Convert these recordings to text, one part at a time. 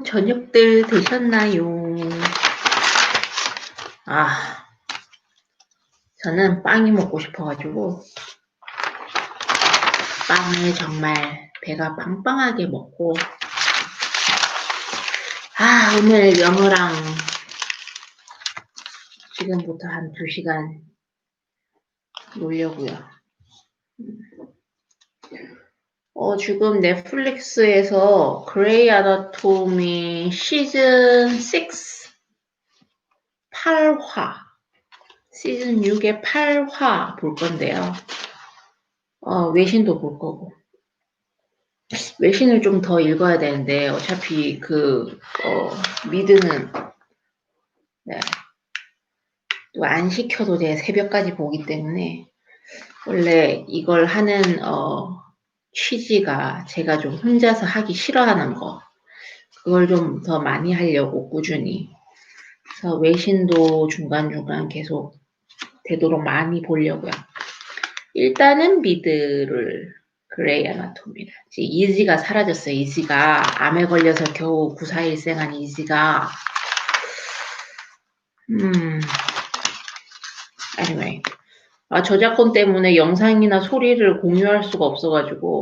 저녁들 되셨나요? 저는 빵이 먹고 싶어가지고 빵을 정말 배가 빵빵하게 먹고 오늘 영어랑 지금부터 한 2시간 놀려고요. 지금 넷플릭스에서 그레이 아나토미 시즌 6 8화 시즌 6의 8화 볼 건데요. 외신도 볼 거고. 외신을 좀 더 읽어야 되는데 어차피 미드는 또 안 시켜도 제 새벽까지 보기 때문에 원래 이걸 하는 취지가 제가 좀 혼자서 하기 싫어하는 거 그걸 좀 더 많이 하려고 꾸준히 그래서 외신도 중간중간 계속 되도록 많이 보려고요. 일단은 미드를 그레이 아나토미를 이지가 사라졌어요. 이지가 암에 걸려서 겨우 94일생한 이지가 anyway 저작권 때문에 영상이나 소리를 공유할 수가 없어가지고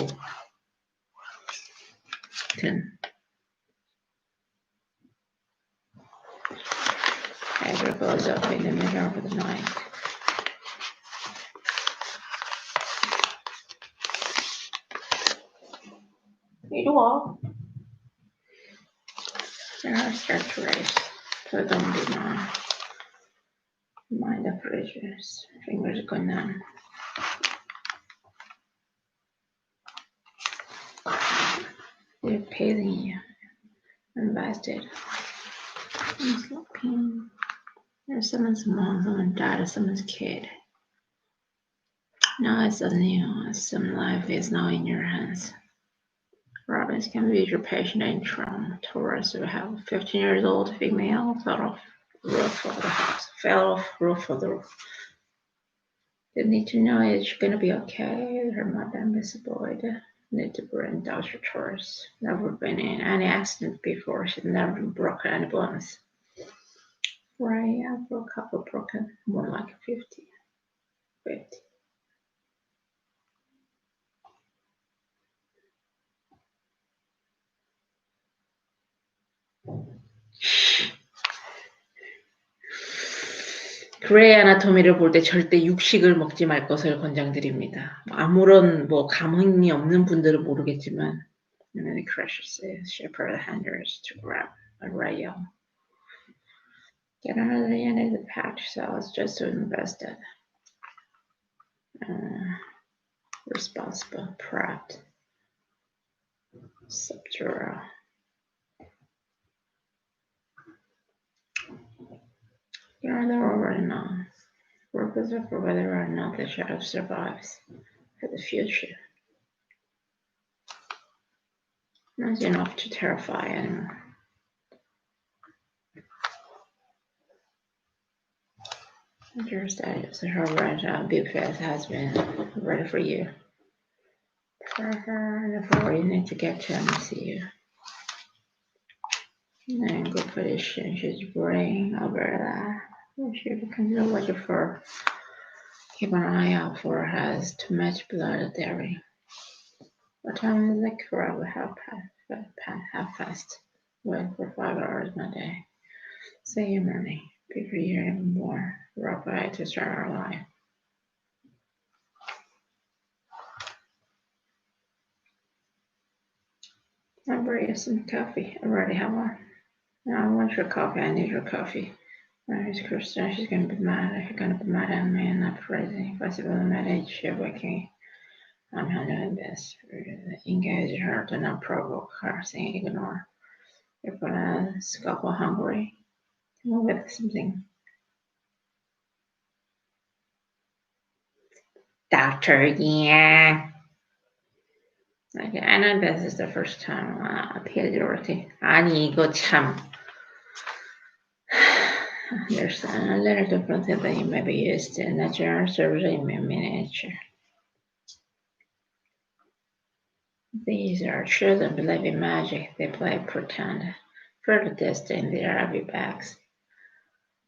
에어가고자 up in the middle of the night. 이리 와. Start to race. So don't be mind the fridges. Fingers going down. They're paying you. Invested. I'm sleeping. There's someone's mom, someone died, or someone's kid. Now it's new. Some life is now in your hands. Robbins can be your patient in trauma. Taurus will have a 15-year-old female fell off roof of the house. They need to know that she's gonna be okay. Her mother, Miss Boyd, need to bring Dr. Taurus. Never been in any accident before. She's never broken any bones. Right, I broke a couple broken, more like 50. 그레이 아나토미를 볼 때 절대 육식을 먹지 말 것을 권장드립니다. 아무런 감흥이 없는 분들은 모르겠지만 and then he crushes the shepherd handers to grab a rail. Get under the end of the patch cells just to invested. Responsible, proud, subdural. They're already known. Workers are for whether or not the child survives for the future. Not enough to terrify anyone. Your status, her red big face has been ready for you. For her, before you need to get to MCU. In good position, she's brain over that. She can watch it for. Keep an eye out for her has too much blood dairy. What time is the crowd? Half past. Wait for 5 hours a day. Say your money. Before you hear even more. Rough eye to start our life. I'll bring you some coffee. I already have one. Now I want your coffee. I need your coffee. It's Kristen. She's gonna be mad. She's gonna be mad at me and not crazy. Possibly mad at you, waking. I'm handling this. Engage her to not provoke her, saying ignore. You're gonna scuffle hungry. Come up with something. Doctor, yeah. Okay, I know this is the first time appealability. 아니 이거 참. There's a little difference that you may be used in natural surgery in miniature. These are children believe in magic. They play pretend. further test in their heavy bags.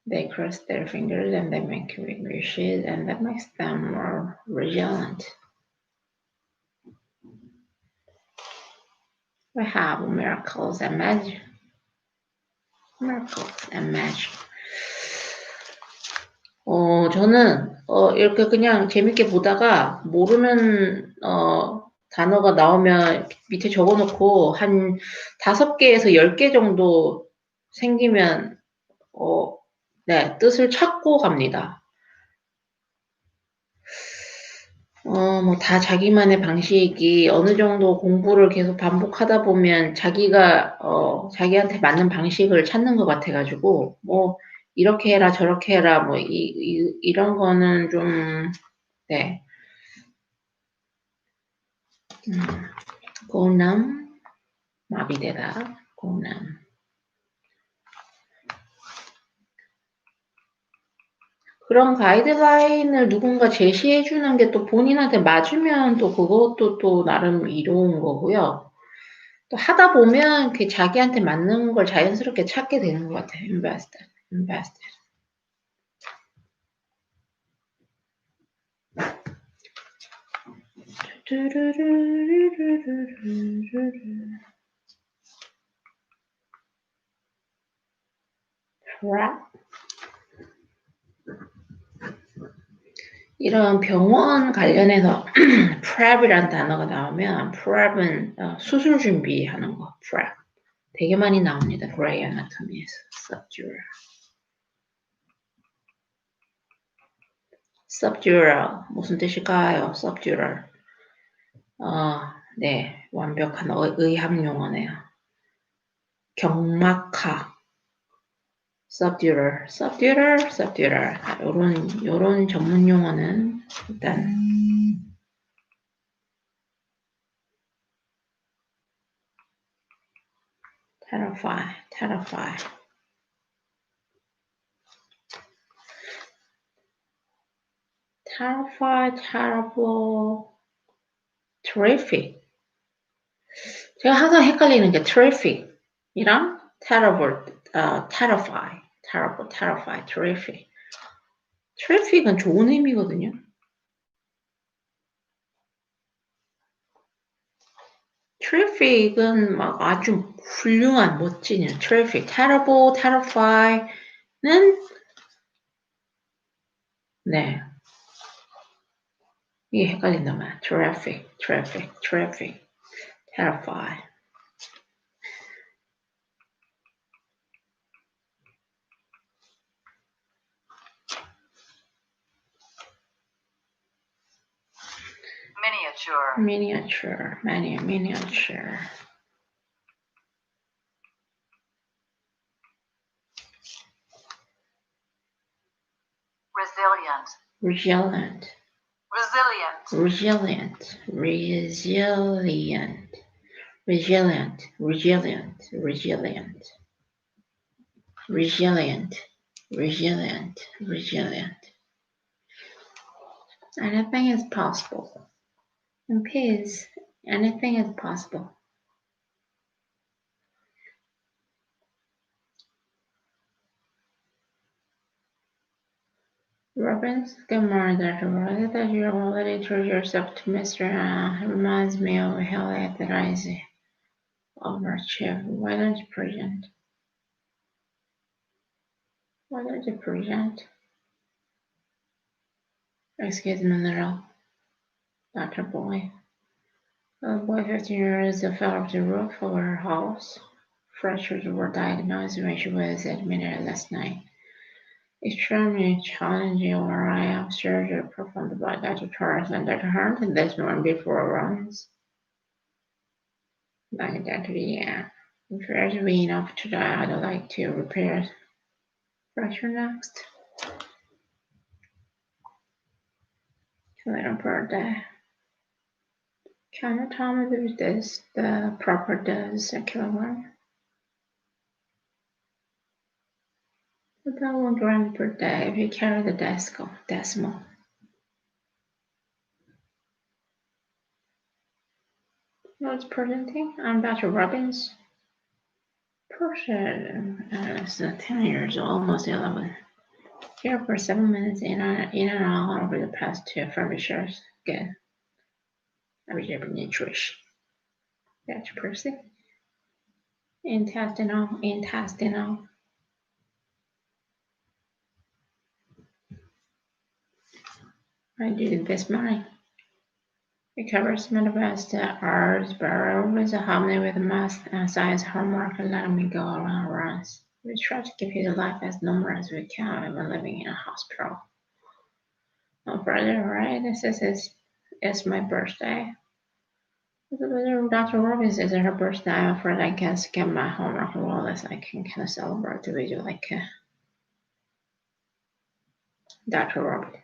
They cross their fingers and they make big wishes, and that makes them more resilient. We have miracles and magic. Miracles and magic. 저는 이렇게 그냥 재밌게 보다가 모르는 단어가 나오면 밑에 적어놓고 한 5개에서 10개 정도 생기면 네, 뜻을 찾고 갑니다. 뭐 다 자기만의 방식이 어느 정도 공부를 계속 반복하다 보면 자기가 자기한테 맞는 방식을 찾는 것 같아가지고 뭐 이렇게 해라 저렇게 해라 뭐 이런 거는 좀 네. 공남 마비되다 공남. 그런 가이드라인을 누군가 제시해 주는 게 또 본인한테 맞으면 또 그것도 또 나름 이로운 거고요. 또 하다 보면 그 자기한테 맞는 걸 자연스럽게 찾게 되는 것 같아요. invested. 이런 병원 관련해서 prep이라는 단어가 나오면 prep은 수술 준비하는 거, prep. 되게 많이 나옵니다. Grey Anatomy에서. subdural. 무슨 뜻일까요? subdural. 네, 완벽한 의학 용어네요. 경막하. subdural. 요런 전문 용어는 일단 terrify. terrible, terrific. 제가 항상 헷갈리는 게 terrific이랑 terrible, terrify, terrific. terrific은 좋은 의미거든요. terrific은 막 아주 훌륭한, 멋진, terrific. terrible, terrify는 네. 이게 헷갈린단 말이야. terrific, terrify. Miniature. Resilient. Anything is possible. In peace, anything is possible. Robin's Gilmore that realized that you already threw yourself to Mr. Reminds me of hell at the rise of our chief. Why don't you present? Excuse me, little Dr. Boy. A boy 15 years old fell off the roof of her house. Fractures were diagnosed when she was admitted last night. Extremely challenging overall of surgery performed by Dr. Charles and Dr. Hunt this morning before runs. Like Dr. Yeah. If you're being enough to die, I'd like to repair fracture next. Little bird day. Can you tell me if this the proper dose a kilogram? About 1 gram per day if you carry the decimal. What's presenting? I'm Dr. Robbins. person is 10 years old, almost 11. Here for 7 minutes in and out over the past 2 furnitures. Good. Nutrition. That's Percy. Intestinal. I do this morning. Recover some of the best hours, but always a harmony with the math and science homework and letting me go around runs. We try to keep his life as normal as we can even living in a hospital. No further, right? It's my birthday. Dr. Robin says it's her birthday. I'm afraid I can't skip my homework unless I can kind of celebrate the video like Dr. Robin.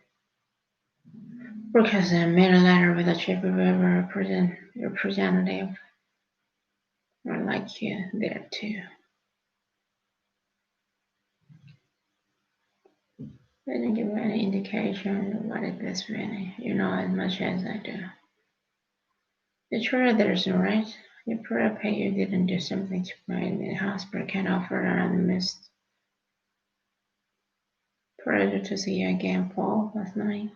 Because I made a letter with a chief representative. I'd like you there too. They didn't give any indication of what it is really. You know as much as I do. The truth there's no right. You pray you didn't do something to me in the hospital can offer another missed. Pleasure to see you again, Paul, last night.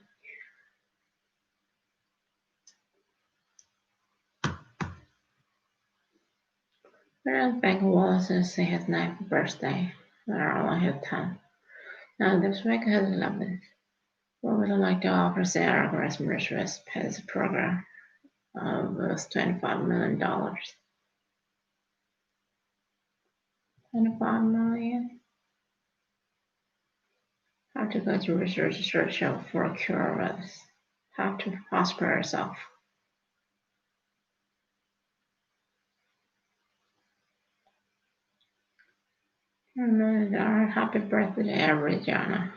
Whereas Bank Wallace says his 9th birthday, but I only have 10. Now this week has 11. What would I like to offer Sarah Rasmus Pez program of $25 million? $25 million? How to go to research for a cure of this. How to prosper yourself. $1 million. Happy birthday, Arizona.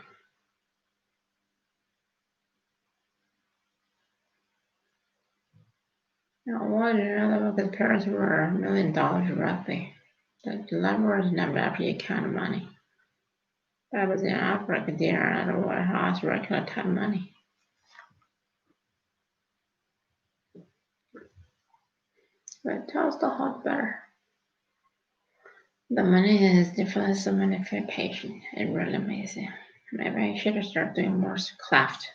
Now, why did another because parents were $1 million roughly? The level is never after you count of money. That was in Africa, dinner at a White House, regular time money. But toast the hot butter. The money is different so many for patient. It's really amazing. Maybe I should start doing more clapped.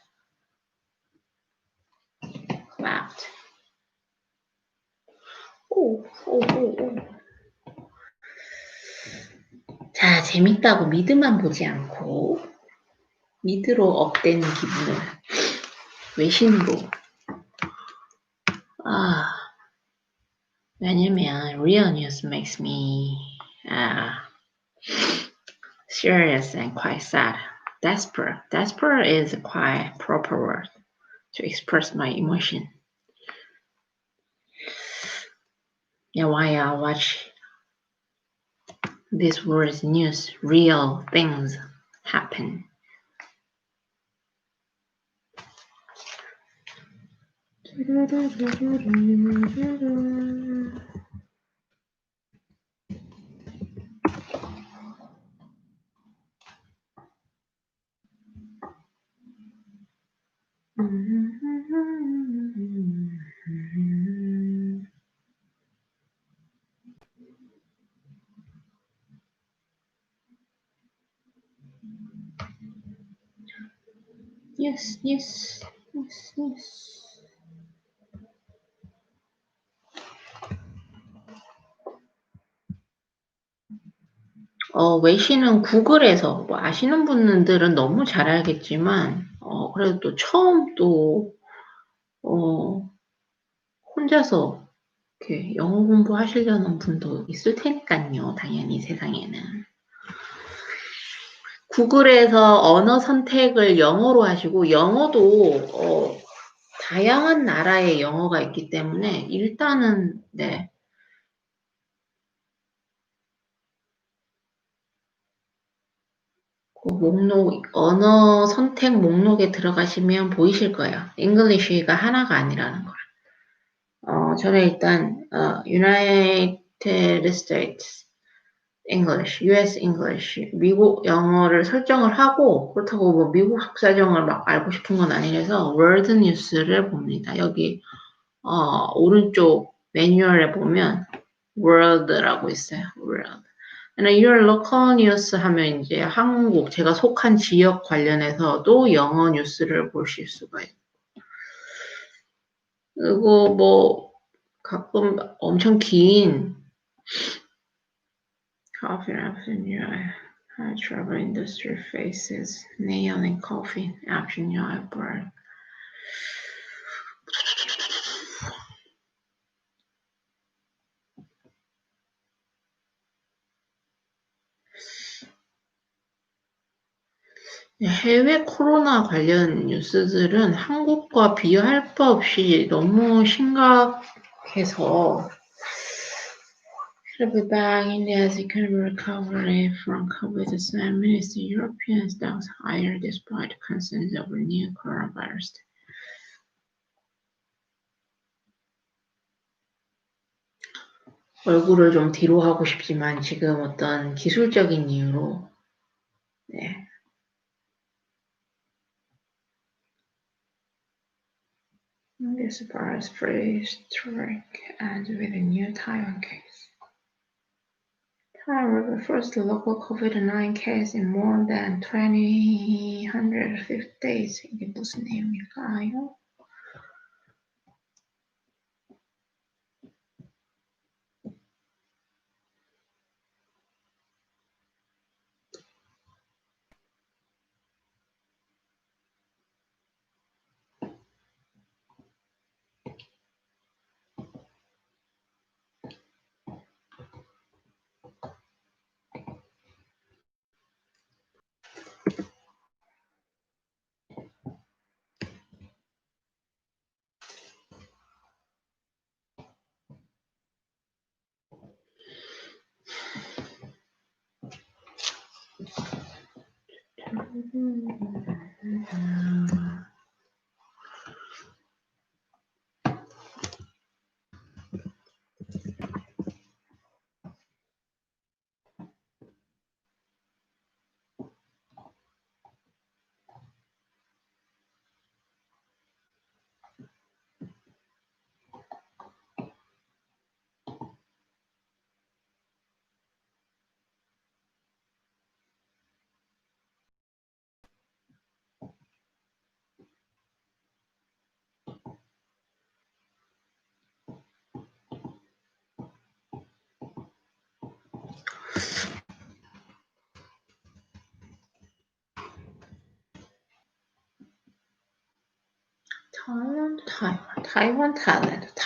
오. 자, 재밌다고 미드만 보지 않고 미드로 업되는 기분을 외신으로. 왜냐면 real news makes me serious and quite sad. Desperate. Desperate is a quite proper word to express my emotion. Yeah, why I watch this world's news, real things happen. Yes. 외신은 구글에서 뭐 아시는 분들은 너무 잘 알겠지만 그래도 처음 또 혼자서 이렇게 영어 공부하시려는 분도 있을 테니까요. 당연히 세상에는. 구글에서 언어 선택을 영어로 하시고 영어도 다양한 나라의 영어가 있기 때문에 일단은 네. 그 목록 언어 선택 목록에 들어가시면 보이실 거예요. English가 하나가 아니라는 걸. 저는 일단 United States English, US English, 미국 영어를 설정을 하고 그렇다고 뭐 미국 속사정을 막 알고 싶은 건 아니라서 월드 뉴스를 봅니다. 여기 오른쪽 매뉴얼에 보면 world라고 있어요. world. And your local news 하면 이제 한국, 제가 속한 지역 관련해서도 영어 뉴스를 보실 수가 있고. 그리고 뭐 가끔 엄청 긴 coffee often high travel industry faces nail and coffee action break. 해외 코로나 관련 뉴스들은 한국과 비교할 바 없이 너무 심각해서 Should be back India's economic recovery from COVID as Minister European stocks higher despite concerns over new coronavirus. 얼굴을 좀 뒤로 하고 싶지만 지금 어떤 기술적인 이유로 네. This virus pretty strict as with a new Taiwan case. Taiwan was the first local COVID-19 case in more than 2,150 days. 이게 무슨 내용일까요?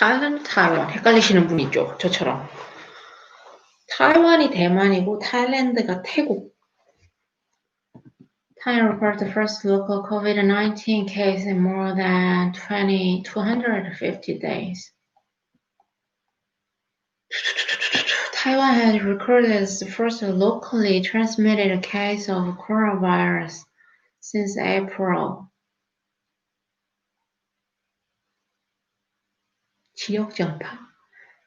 타이완 헷갈리시는 분 있죠? 저처럼. 타이완이 대만이고 타일랜드가 태국. Taiwan reported the first local COVID-19 case in more than 250 days. Taiwan has recorded the first locally transmitted case of coronavirus since April. 지역 전파.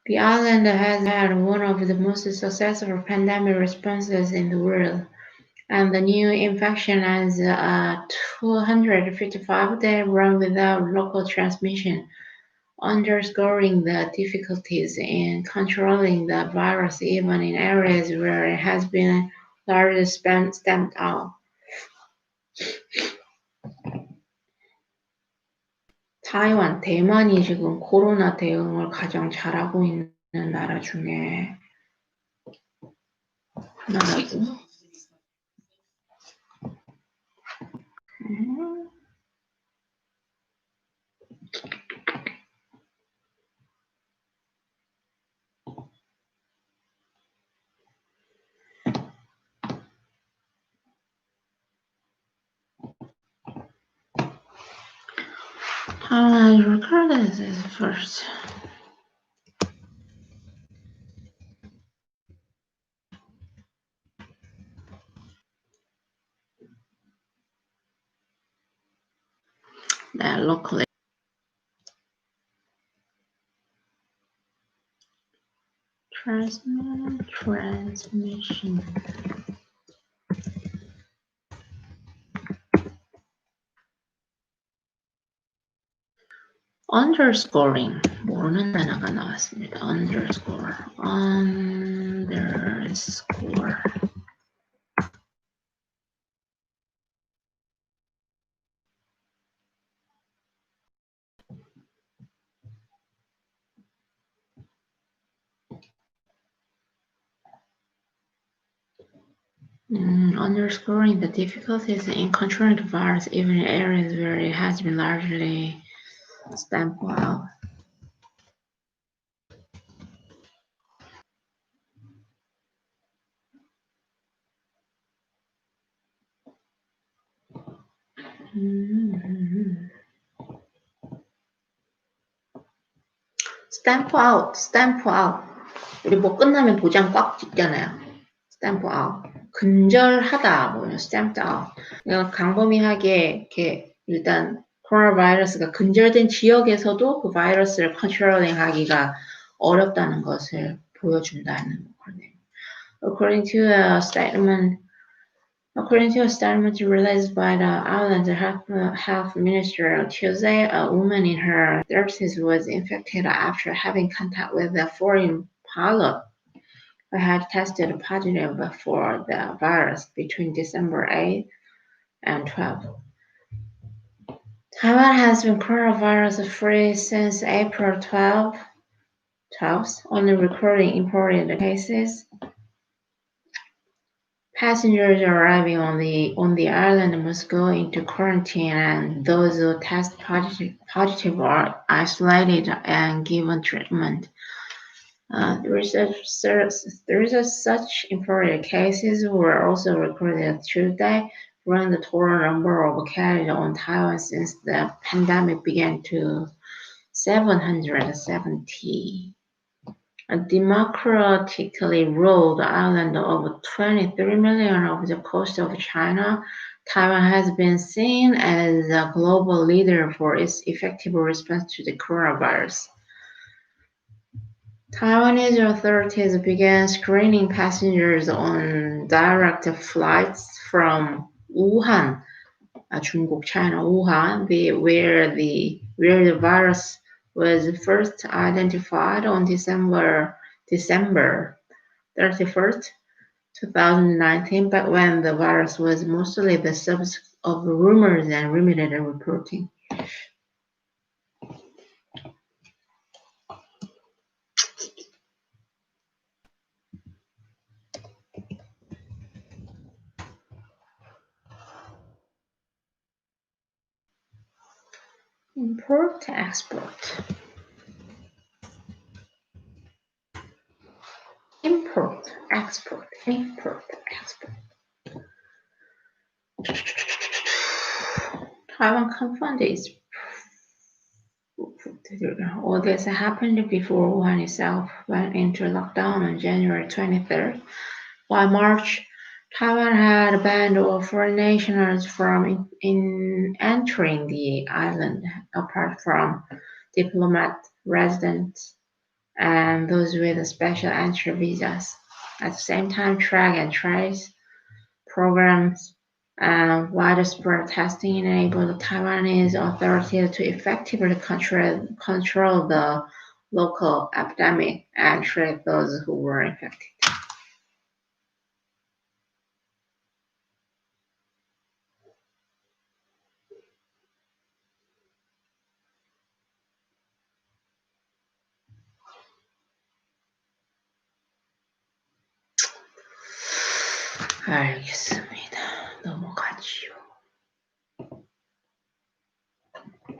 The island has had one of the most successful pandemic responses in the world, and the new infection has a 255-day run without local transmission, underscoring the difficulties in controlling the virus even in areas where it has been largely stamped out. 타이완, 대만이 지금 코로나 대응을 가장 잘하고 있는 나라 중에 하나라고. I recorded this first. That locally transmission. underscoring 모르는 단어가 나왔습니다. underscore. Underscoring the difficulties in controlling the virus even in areas where it has been largely stamped out. Stamp out. 우리 뭐 끝나면 도장 꽉 찍잖아요. Stamp out. 근절하다, 뭐냐, stamped out. 그냥 광범위하게 이렇게 일단 코로나 바이러스가 근절된 지역에서도 그 바이러스를 컨트롤링 하기가 어렵다는 것을 보여준다는 거네요. According to a statement released by the island's health ministry on Tuesday, a woman in her 30s was infected after having contact with a foreign pilot who had tested positive for the virus between December 8 and 12. Taiwan has been coronavirus-free since April 12th, only recording imported cases. Passengers arriving on the island must go into quarantine, and those who test positive are isolated and given treatment. Such imported cases were also recorded Tuesday, bringing the total number of cases on Taiwan since the pandemic began to 770. A democratically ruled island of 23 million off the coast of China, Taiwan has been seen as a global leader for its effective response to the coronavirus. Taiwanese authorities began screening passengers on direct flights from Wuhan, 중국, China, Wuhan, where the virus was first identified on December 31st, 2019, but when the virus was mostly the subject of rumors and limited reporting. Import, export. Import, export. Taiwan confirmed its all this happened before Wuhan itself went into lockdown on January 23rd. By March, Taiwan had banned all foreign nationals from entering the island, apart from diplomat, residents, and those with special entry visas. At the same time, track and trace programs and widespread testing enabled Taiwanese authorities to effectively control the local epidemic and treat those who were infected. 알겠습니다. 넘어가지요.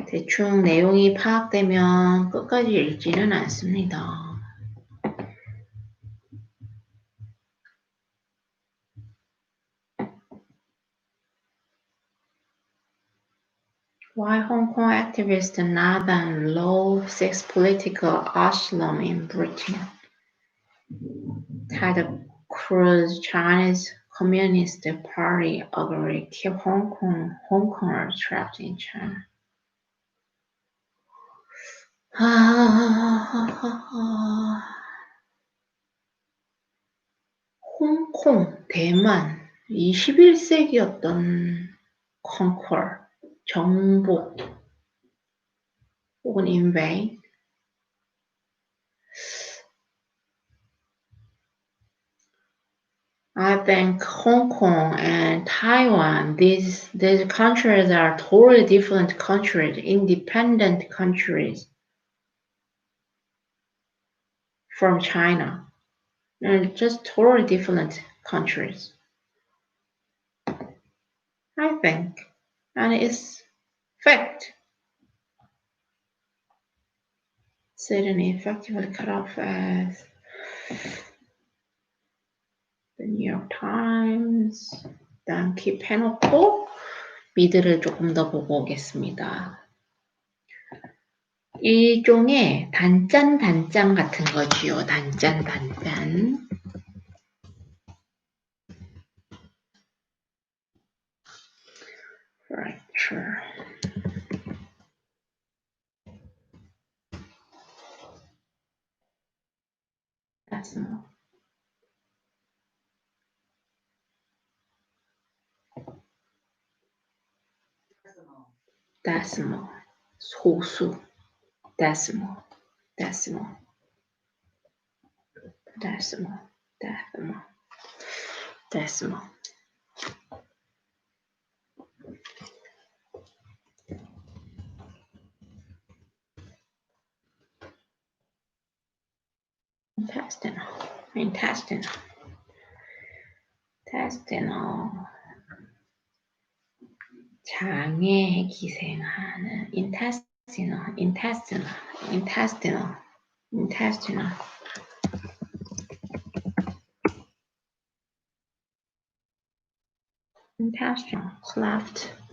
대충 내용이 파악되면 끝까지 읽지는 않습니다. Why Hong Kong activist Nathan Law seeks political asylum in Britain? Ted Cruz Chinese Communist Party agreed to keep Hongkongers trapped in China. 홍콩, 대만, 21세기였던 conquer, 정복. 혹은 in vain. I think Hong Kong and Taiwan, these countries are totally different countries, independent countries from China. They're just totally different countries. I think, and it's fact. Sydney effectively cut off as the New York Times. 일단 킵해놓고 미드를 조금 더 보고 오겠습니다. 일종의 단짠 같은 거지요. 단짠. Fracture. Decimal. Decimal. 소수. Decimal. Intestinal. 장에 기생하는 intestinal.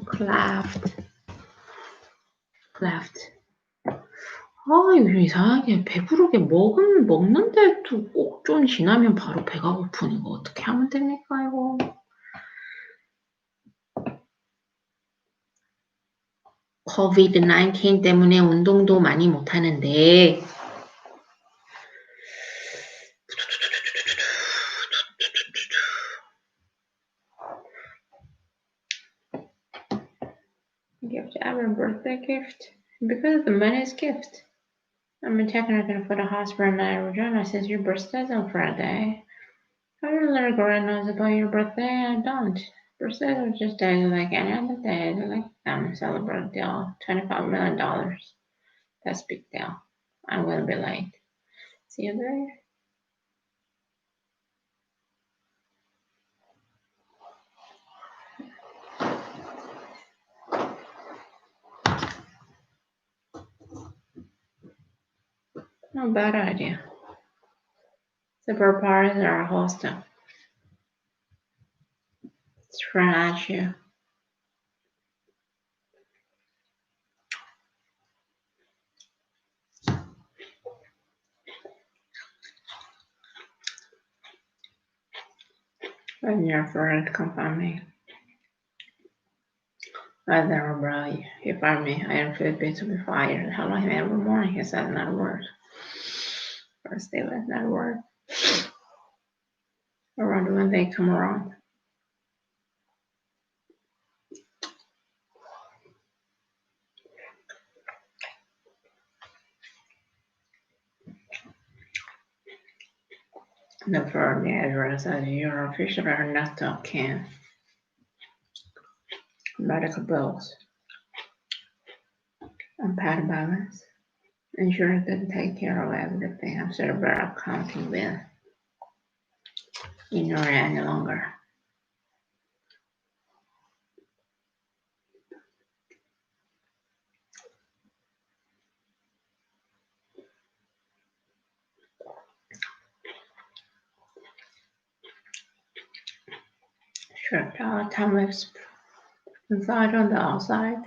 cleft. 이거 이상하게 배부르게 먹는데 꼭 좀 지나면 바로 배가 고픈 이거 어떻게 하면 됩니까 이거? COVID-19 때문에 운동도 많이 못하는데 gift ever birthday gift because of the money's gift. I'm taking her for the hospital in Arizona since your birthday's on Friday. I don't let girl knows about your birthday. I don't. Birthdays are just days like any other day. They like them celebrate a deal. $25 million. That's a big deal. I'm gonna be late. See you there. No bad idea. Super parties are hosting. It's thrown at you. When you're afraid to confront me. I never brought you. He fired me. I am Philippines to be fired. Hello him every morning. He said not a word. First day was not a word. Around when they come around. The first address as your official Ernesto can. Medical bills. Unpaid balance. Insurance didn't take care of everything. I'm sure better accounting bill. You know any longer. Sure, atomics inside on the outside.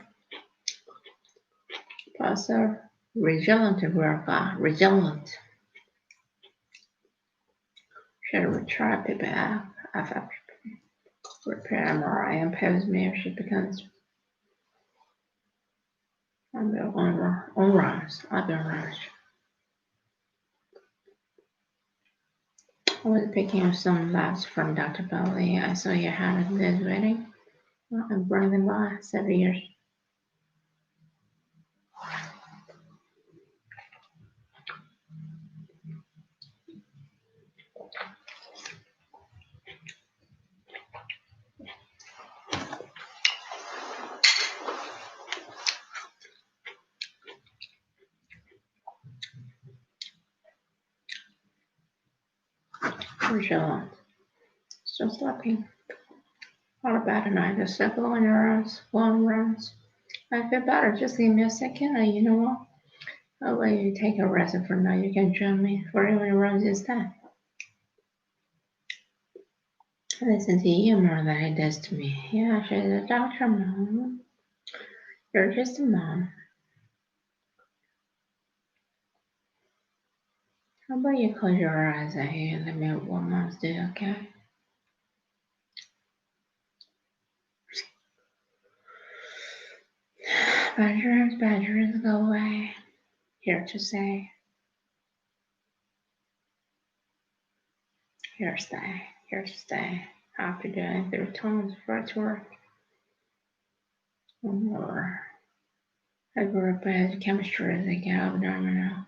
Plus a resilient worker. Resilient. Should we try PPF? FF. Repair MRI and pose mirror. She becomes on runs. I've been rushed. I was picking up some labs from Dr. Belly. I saw you had this wedding. I'm bringing them by 7 years. vigilant. Still sleeping. What about tonight? The sleep on your eyes, long runs. I feel better. Just give me a second, and you know what? I'll let you take a rest for now. You can join me for even runs instead. Listen to you more than he does to me. Yeah, she's a doctor, Mom. You're just a mom. How about you close your eyes and you let me know what moms do, okay? Bad dreams go away. Here to stay. Here to stay. Here to stay. Have to do it 3 times for it to work. Or I grew up as chemistry as a gal abdominal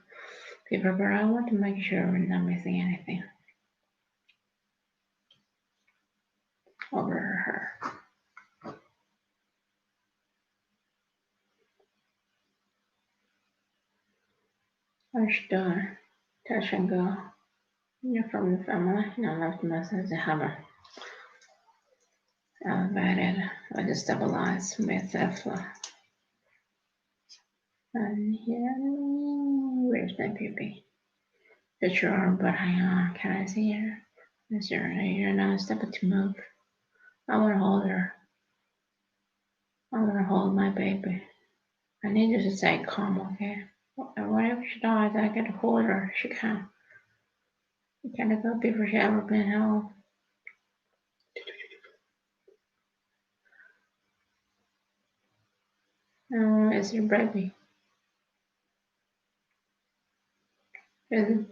paper, but I want to make sure we're not missing anything. Over her. I should touch and go. You're from the family, and I left the message to have her elevated or destabilized with the and here, where's my baby? Sure, but hang on, can I see her? Sure, you're not step to move. I wanna hold her. I wanna hold my baby. I need you to stay calm, okay? Whenever she dies, I get to hold her. She can. You can't go before she ever been held. It's your baby. It's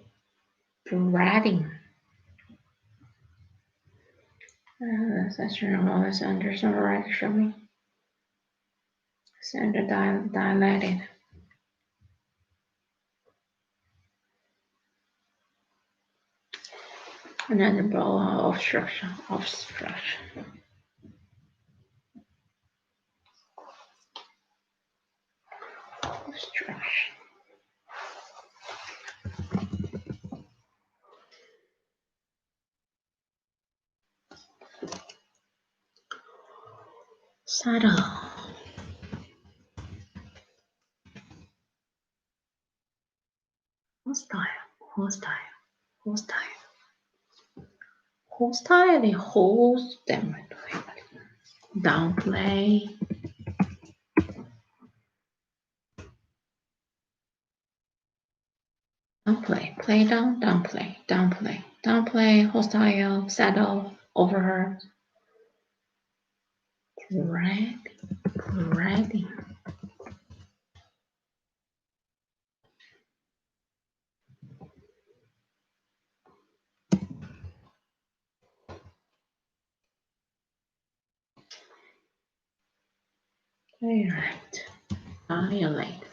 bratting. That's your always under some right show me. Center dilated. Another ball of obstruction. Subtle. Hostile host them. Downplay. Play down, downplay, hostile, saddle, overheard. Bragging.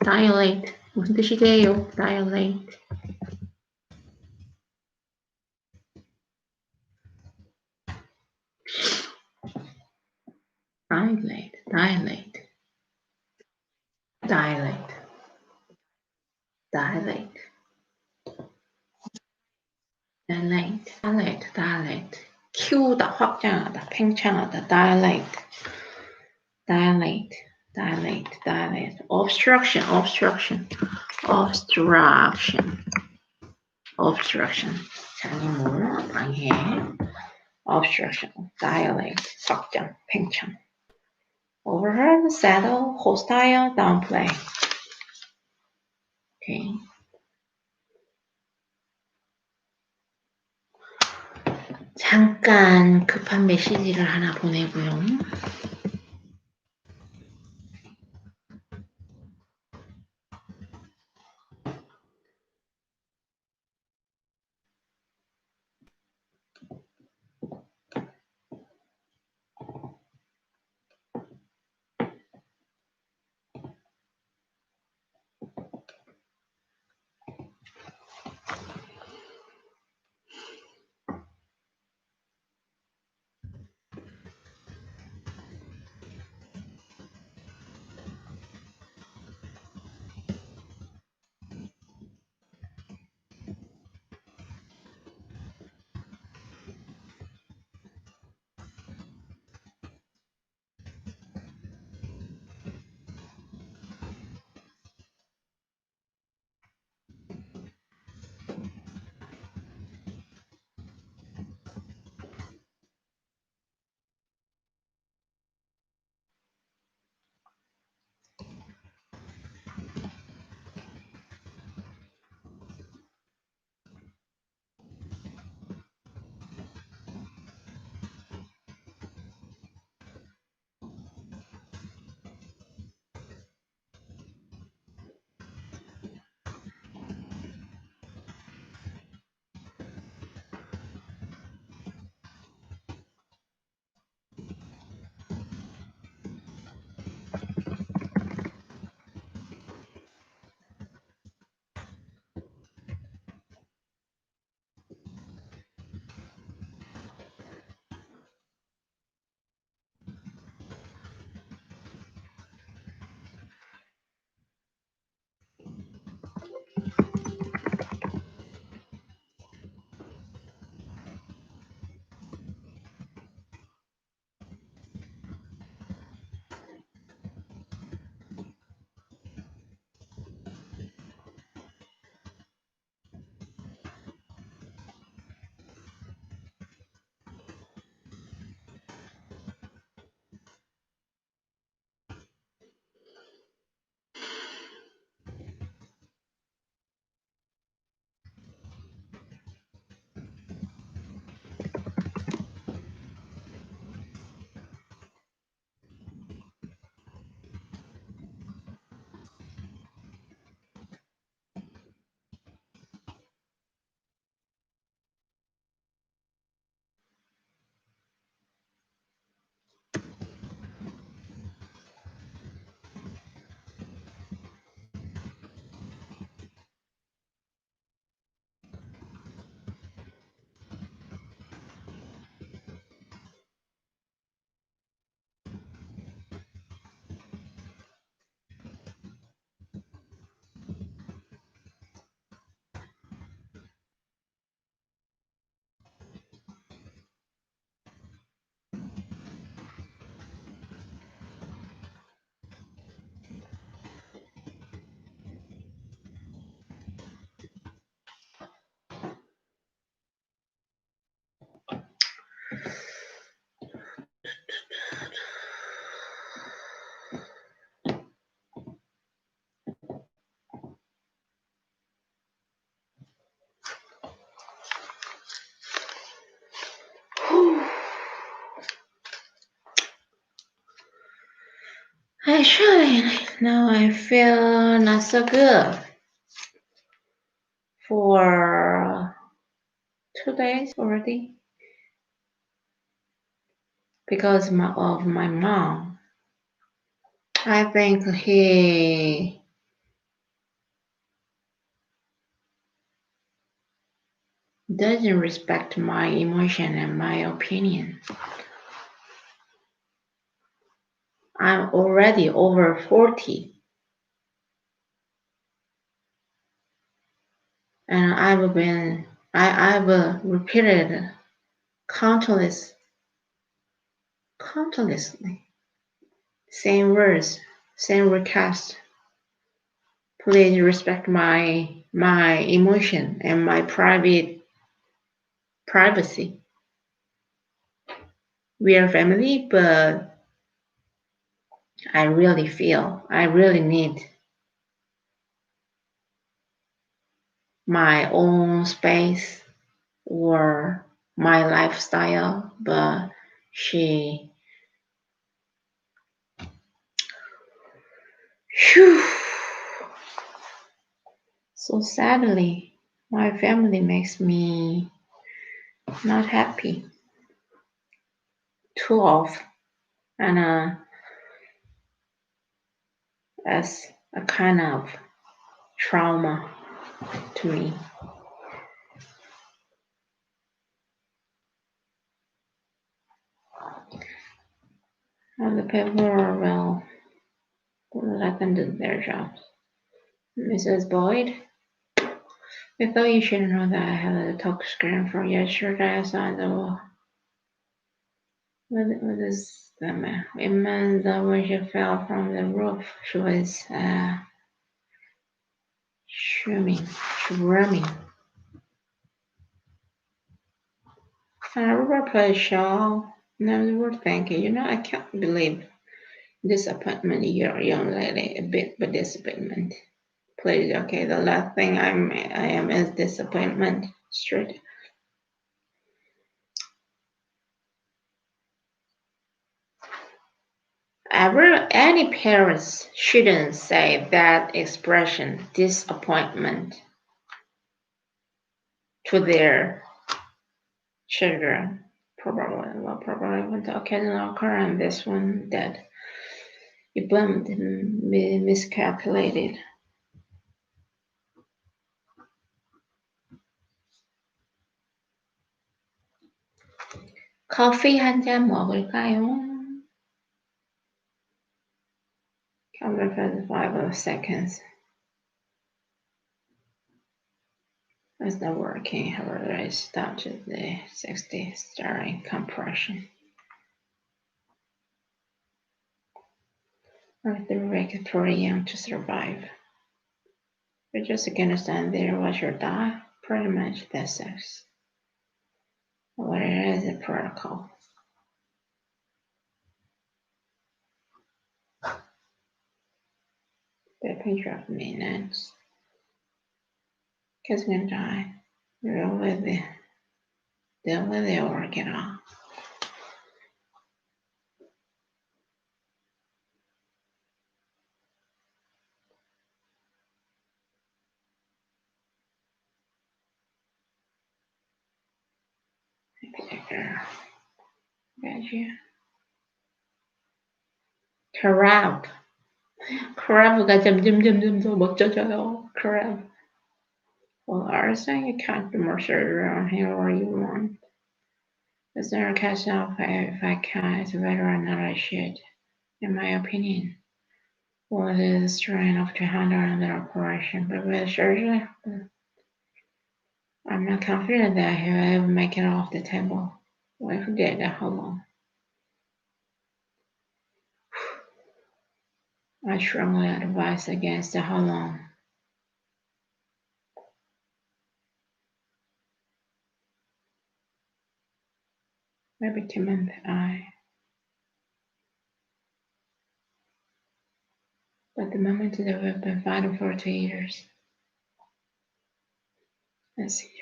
Dilate. 무슨 뜻이게요? Dilate. Dilate. 키우다, 확장하다, 팽창하다. Dilate. Obstruction. 장애물, 방해. Obstruction. Dilate. 확장, 팽창. Overheard, saddle, hostile, downplay. Okay. 잠깐 급한 메시지를 하나 보내고요. Actually, now I feel not so good for 2 days already because of my mom. I think he doesn't respect my emotion and my opinion. I'm already over 40. And I've repeated countlessly, same words, same request. Please respect my emotion and my privacy. We are family, but I really need my own space or my lifestyle, but so sadly, my family makes me not happy too often, and as a kind of trauma to me. Other people will let them do their jobs. Mrs. Boyd, I thought you should know that I had a touch screen from yesterday. I saw the what is that man? It meant that when she fell from the roof, she was swimming. I remember playing show. Never thinking, I can't believe disappointment, your young lady, a bit of disappointment. Please, okay, the last thing I am is disappointment. Straight. Any parents shouldn't say that expression, disappointment, to their children. Probably when the occasion occur and this one that you bummed miscalculated. 커피 한 잔 먹을까요? Count for 5 seconds. It's not working. However, I started the 60 starting compression. The wreck is too young to survive. You're just gonna stand there, watch her die. Pretty much that's sex. What it is a protocol. The picture of maintenance. Kids gonna die. Deal with it or get off. Gotcha. Crab. crab가 점점점점 더 멋져져요. crab. Well, Arson, you can't do more surgery around here or you want. There's no catch up if I can. It's better or not I should, in my opinion. Well, it is strong enough to handle another operation, but with surgery, I'm not confident that he'll ever make it off the table. What if he did? How long? I strongly advise against the how long. Maybe 2 months. But the moment that we've been fighting for 2 years. Let's see here.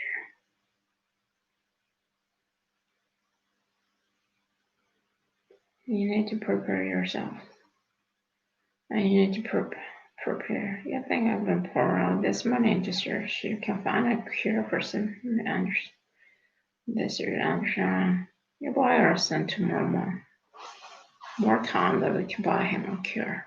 You need to prepare yourself. I need to prepare. You think I've been pouring all this money into search? You can find a cure for some this redemption. You buy our son tomorrow more time that we can buy him a cure.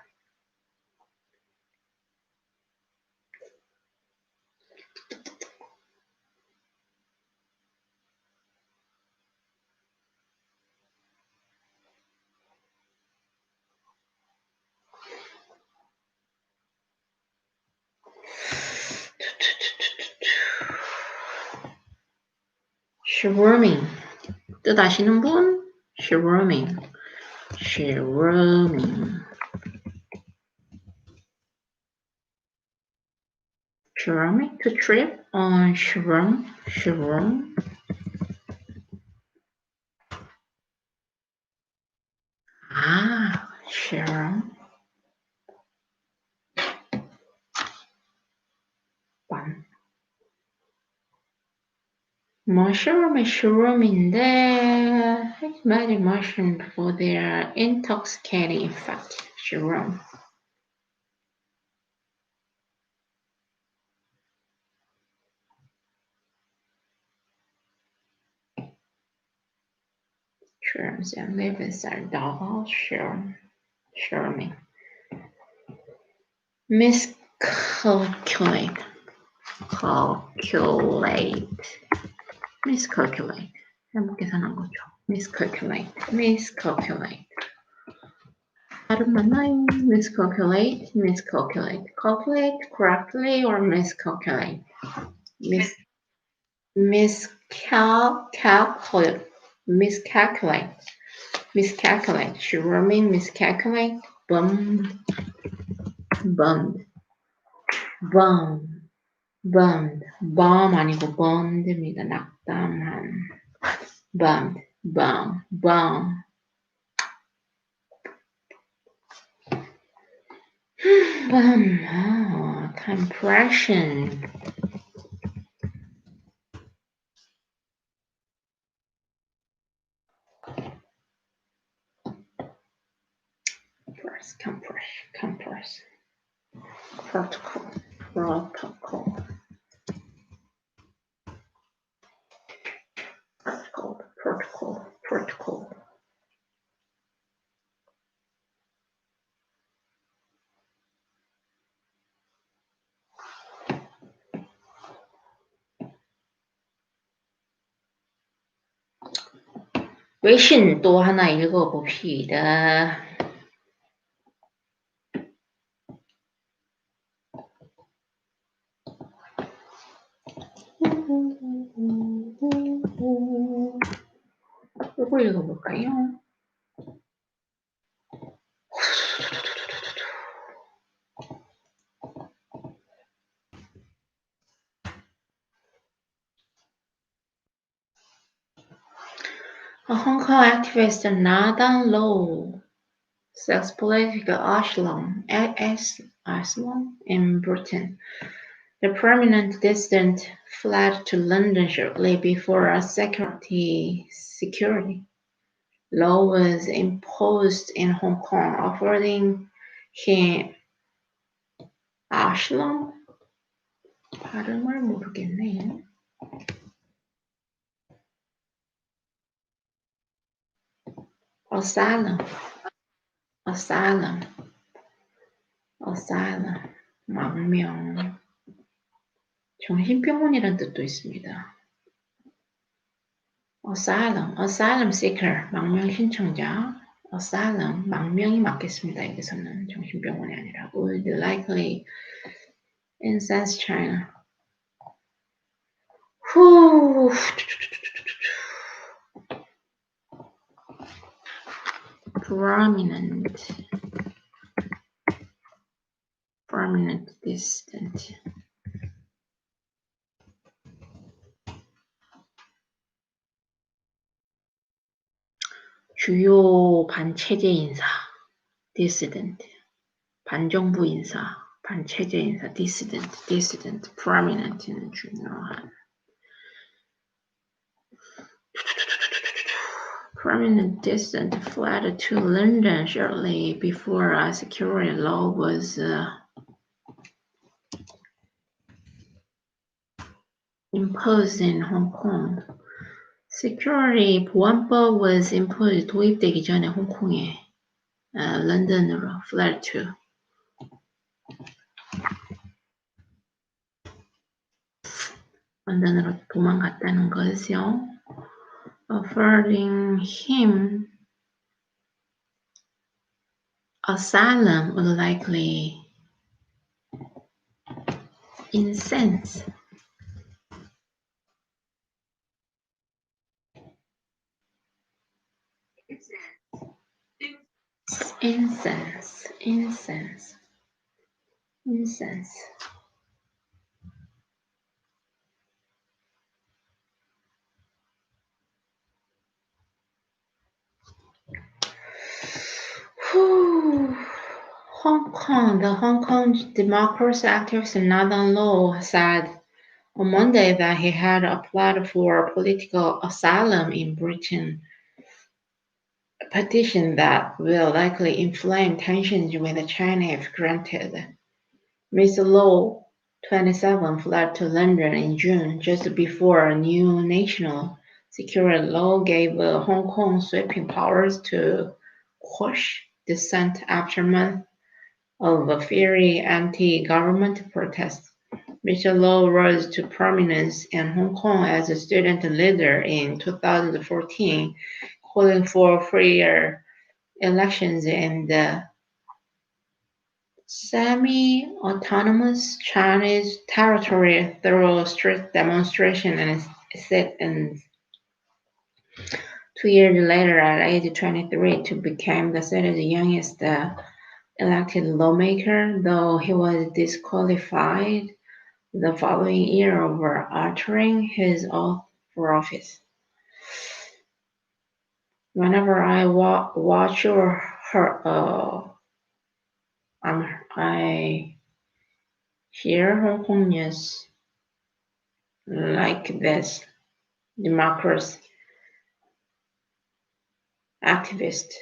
Shrooming. 뜻 아시는 분? Shrooming. Shrooming. Shrooming? To trip on shroom? Shroom? 아, shroom. Mushroom인데 magic mushroom for their intoxicating effect. Shroom. Shrooms and live inside double shrooming. Miscalculate. Miscalculate. 잘못 계산한 거죠. Miscalculate. 발음 맞나요? Miscalculate. Calculate correctly or miscalculate? Miscalculate. Shrooming, miscalculate. Bummed. Bomb 아니고 bumed입니다. 낙담한. Bomb. Compression. Compress. Protocol. 외신 또 하나 읽어봅시다. 이거 읽어볼까요? A Hong Kong activist Nathan Low sex political asylum in Britain. The prominent dissident fled to London shortly before a security law was imposed in Hong Kong, affording him asylum. 발음을 모르겠네요. Asylum. 망명. 정신병원이란 뜻도 있습니다. Asylum seeker, 망명 신청자. Asylum, 망명이 맞겠습니다. 여기서는 정신병원이 아니라 would likely incense China. Prominent dissident. 주요 반체제 인사, dissident. 반정부 인사, 반체제 인사, dissident. prominent는 중요한. prominent dissident fled to London shortly before a security law was imposed in Hong Kong. Security 보안법 was imposed 도입되기 전에 홍콩에 런던으로 fled to. 런던으로 도망갔다는 것이요. Affording him asylum would likely incense the Hong Kong democracy activist Nathan Law said on Monday that he had applied for political asylum in Britain, a petition that will likely inflame tensions with China if granted. Mr. Law, 27, fled to London in June, just before a new national security law gave Hong Kong sweeping powers to quash dissent after months of fiery anti-government protests. Mr. Law rose to prominence in Hong Kong as a student leader in 2014, calling for freer elections in the semi-autonomous Chinese territory through street demonstration and sit-ins. 2 years later, at age 23, to become the city's youngest elected lawmaker, though he was disqualified the following year over altering his oath for office. Whenever I watch I hear Hong Kong news like this democracy activist,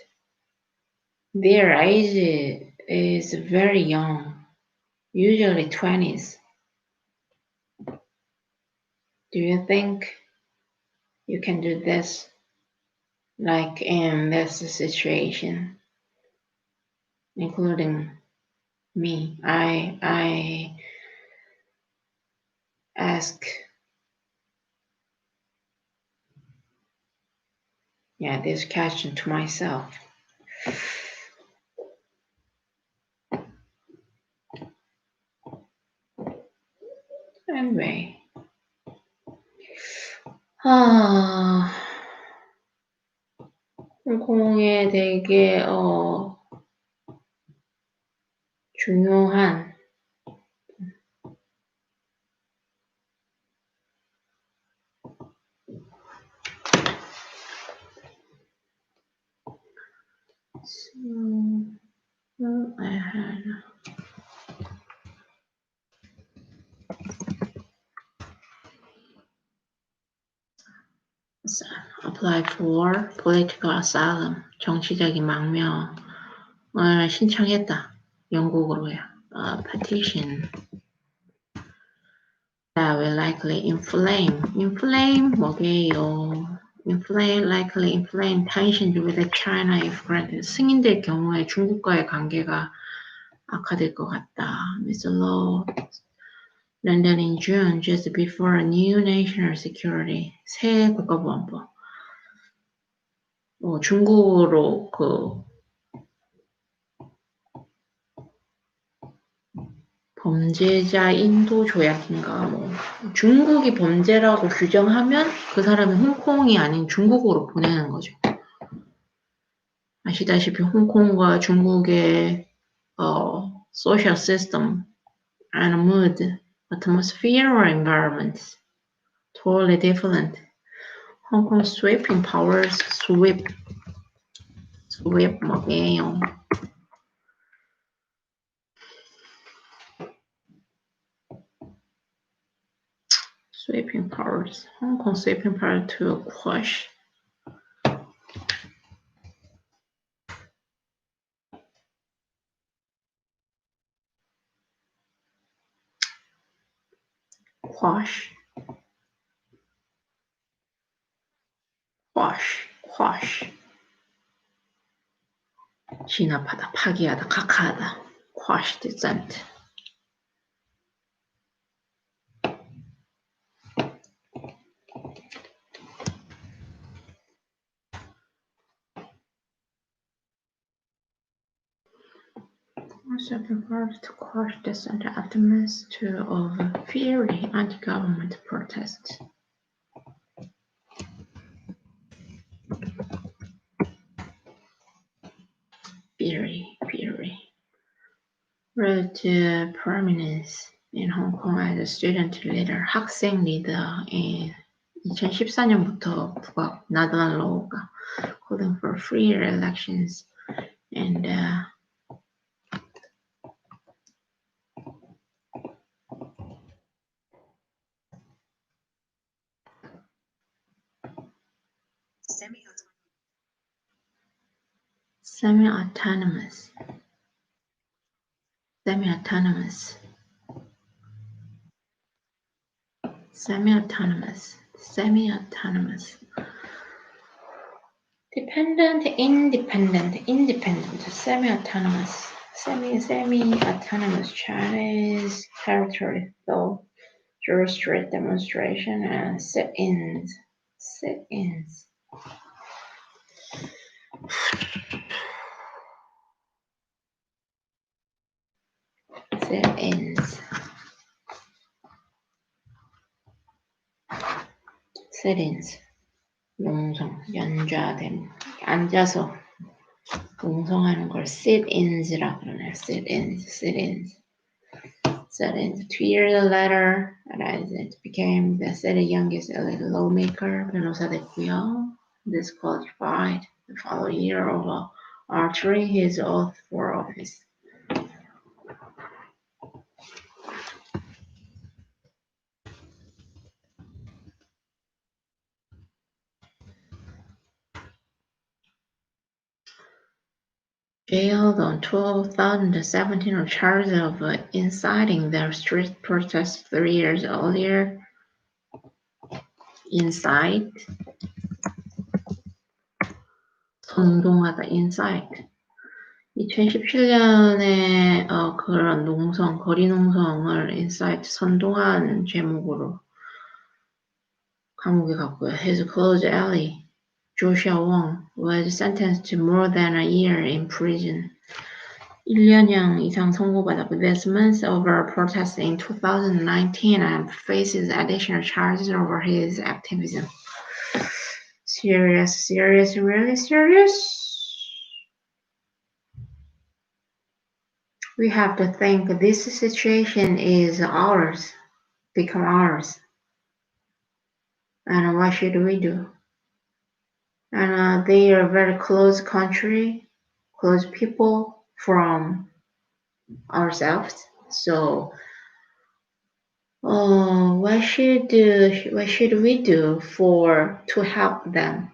their age is very young, usually 20s. Do you think you can do this, like in this situation, including me? I ask, this question to myself. Anyway, 홍콩에 되게 중요한 apply for political asylum, 정치적인 망명을 신청했다. 영국어로요. Petition that will likely inflame 뭐게요? likely inflame tensions with China if granted. 승인될 경우에 중국과의 관계가 악화될 것 같다. Mr. Law, London in June, just before a new national security, 새 국가보안법. 중국으로 범죄자 인도 조약인가 중국이 범죄라고 규정하면 그 사람이 홍콩이 아닌 중국으로 보내는 거죠. 아시다시피 홍콩과 중국의 social system and mood, atmosphere or environment totally different. Hong Kong sweeping powers sweep 뭐게요? Sweeping powers. Hong Kong sweeping power to quash quash, quash. 진압하다, 파기하다, 각하하다. quash dissent. Also prepared to quash dissent aftermath of fiery anti-government protests. Fiery. Rose to prominence in Hong Kong as a student leader, 학생 리더 in 2014년부터 부각 나던 로우가 calling for freer elections and semi-autonomous. Dependent, independent, semi-autonomous. Semi-autonomous Chinese territory, though through street demonstration and sit-ins. Sit-ins. 농성, 연좌됨, 앉아서 농성하는 걸 sit-ins라 그러네요. sit-ins. To hear the letter, as it became the city's youngest elite lawmaker, 변호사 됐고요. Disqualified the following year of altering his oath for office. Jailed on 2017 on charges of inciting the street protests 3 years earlier. Incite. 선동하다. incite. 2017년에 그런 거리 농성을 incite, 선동한 제목으로 감옥에 갔고요. His close ally, Joshua Wong, was sentenced to more than a year in prison. 1년형 이상 선고받았고 this month over protests in 2019 and faces additional charges over his activism. Serious, really serious? We have to think this situation is become ours. And what should we do? And they are very close country, close people from ourselves. So what should we do to help them?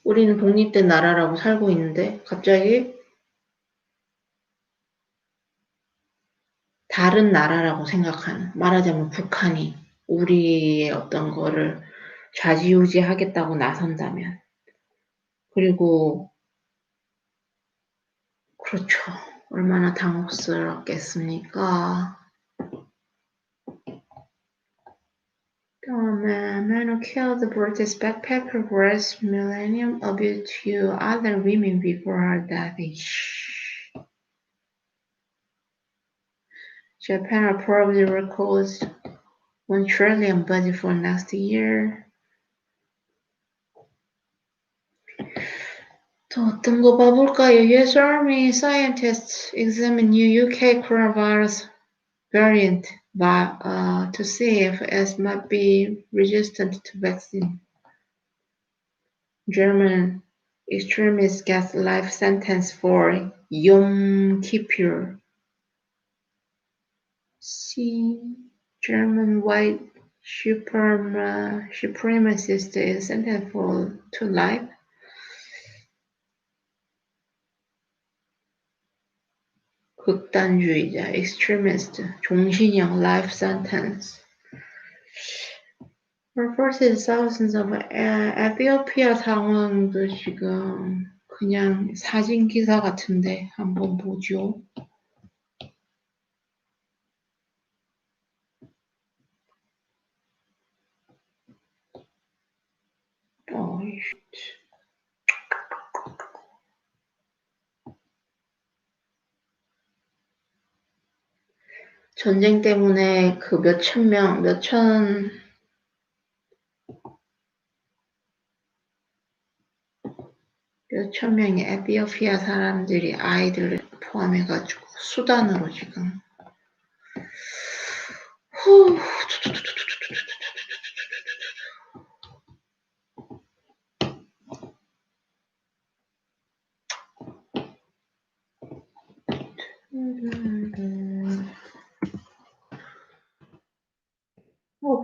우리는 독립된 나라라고 살고 있는데 갑자기 다른 나라라고 생각하는, 말하자면 북한이 우리의 어떤 거를 좌지우지하겠다고 나선다면, 그리고 그렇죠. 얼마나 당혹스럽겠습니까? Man who killed the British backpacker Grace Millennium abused 2 other women before her death. Japan probably records $1 trillion budget for next year. 또 어떤 거 봐볼까요? US Army scientists examine new UK coronavirus variant to see if it might be resistant to vaccine. German extremists get life sentence for Yom Kippur. See, German white supremacist is sentenced to life. 극단주의자, extremist, 종신형, life sentence. reported thousands of 에티오피아 상황도 지금 그냥 사진 기사 같은데 한번 보죠. 전쟁 때문에 그 몇천 명의 에티오피아 사람들이 아이들을 포함해가지고 수단으로 지금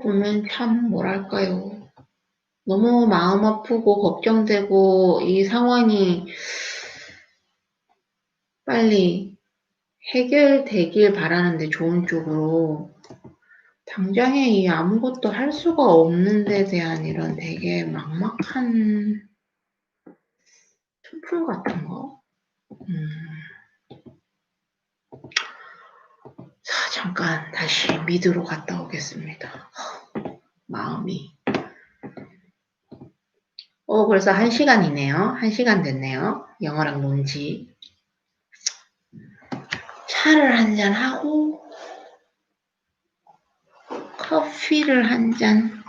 보면 참 뭐랄까요. 너무 마음 아프고 걱정되고 이 상황이 빨리 해결되길 바라는데 좋은 쪽으로 당장에 이 아무것도 할 수가 없는 데 대한 이런 되게 막막한 슬픔 같은 거. 자, 잠깐 다시 미드로 갔다 오겠습니다. 마음이. 벌써 1시간이네요. 1시간 됐네요. 영어랑 논지. 차를 한잔 하고 커피를 한 잔.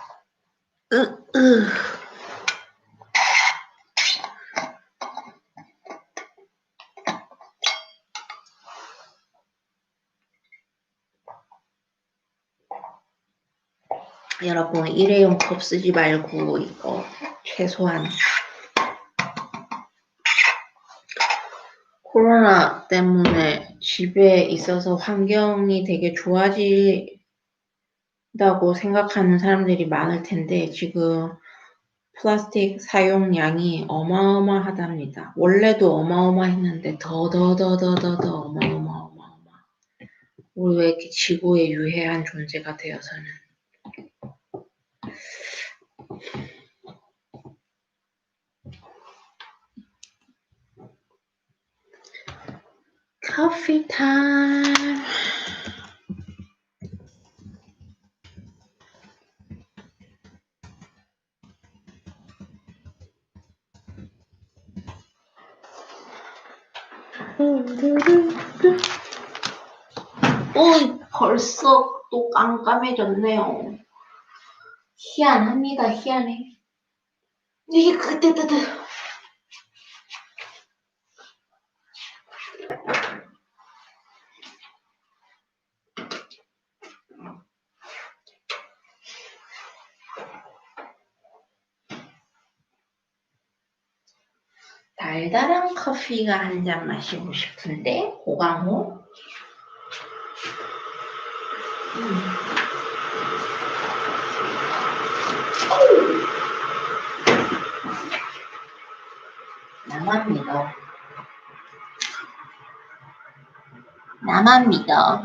여러분 일회용 컵 쓰지 말고 이거 최소한 코로나 때문에 집에 있어서 환경이 되게 좋아진다고 생각하는 사람들이 많을 텐데 지금 플라스틱 사용량이 어마어마하답니다. 원래도 어마어마했는데 더 어마어마. 우리 왜 이렇게 지구에 유해한 존재가 되어서는. 커피 타임. 벌써 또 깜깜해졌네요. 희한합니다. 희한해. 이게 달달한 커피가 한 잔 마시고 싶은데 고강호. 나만 믿어.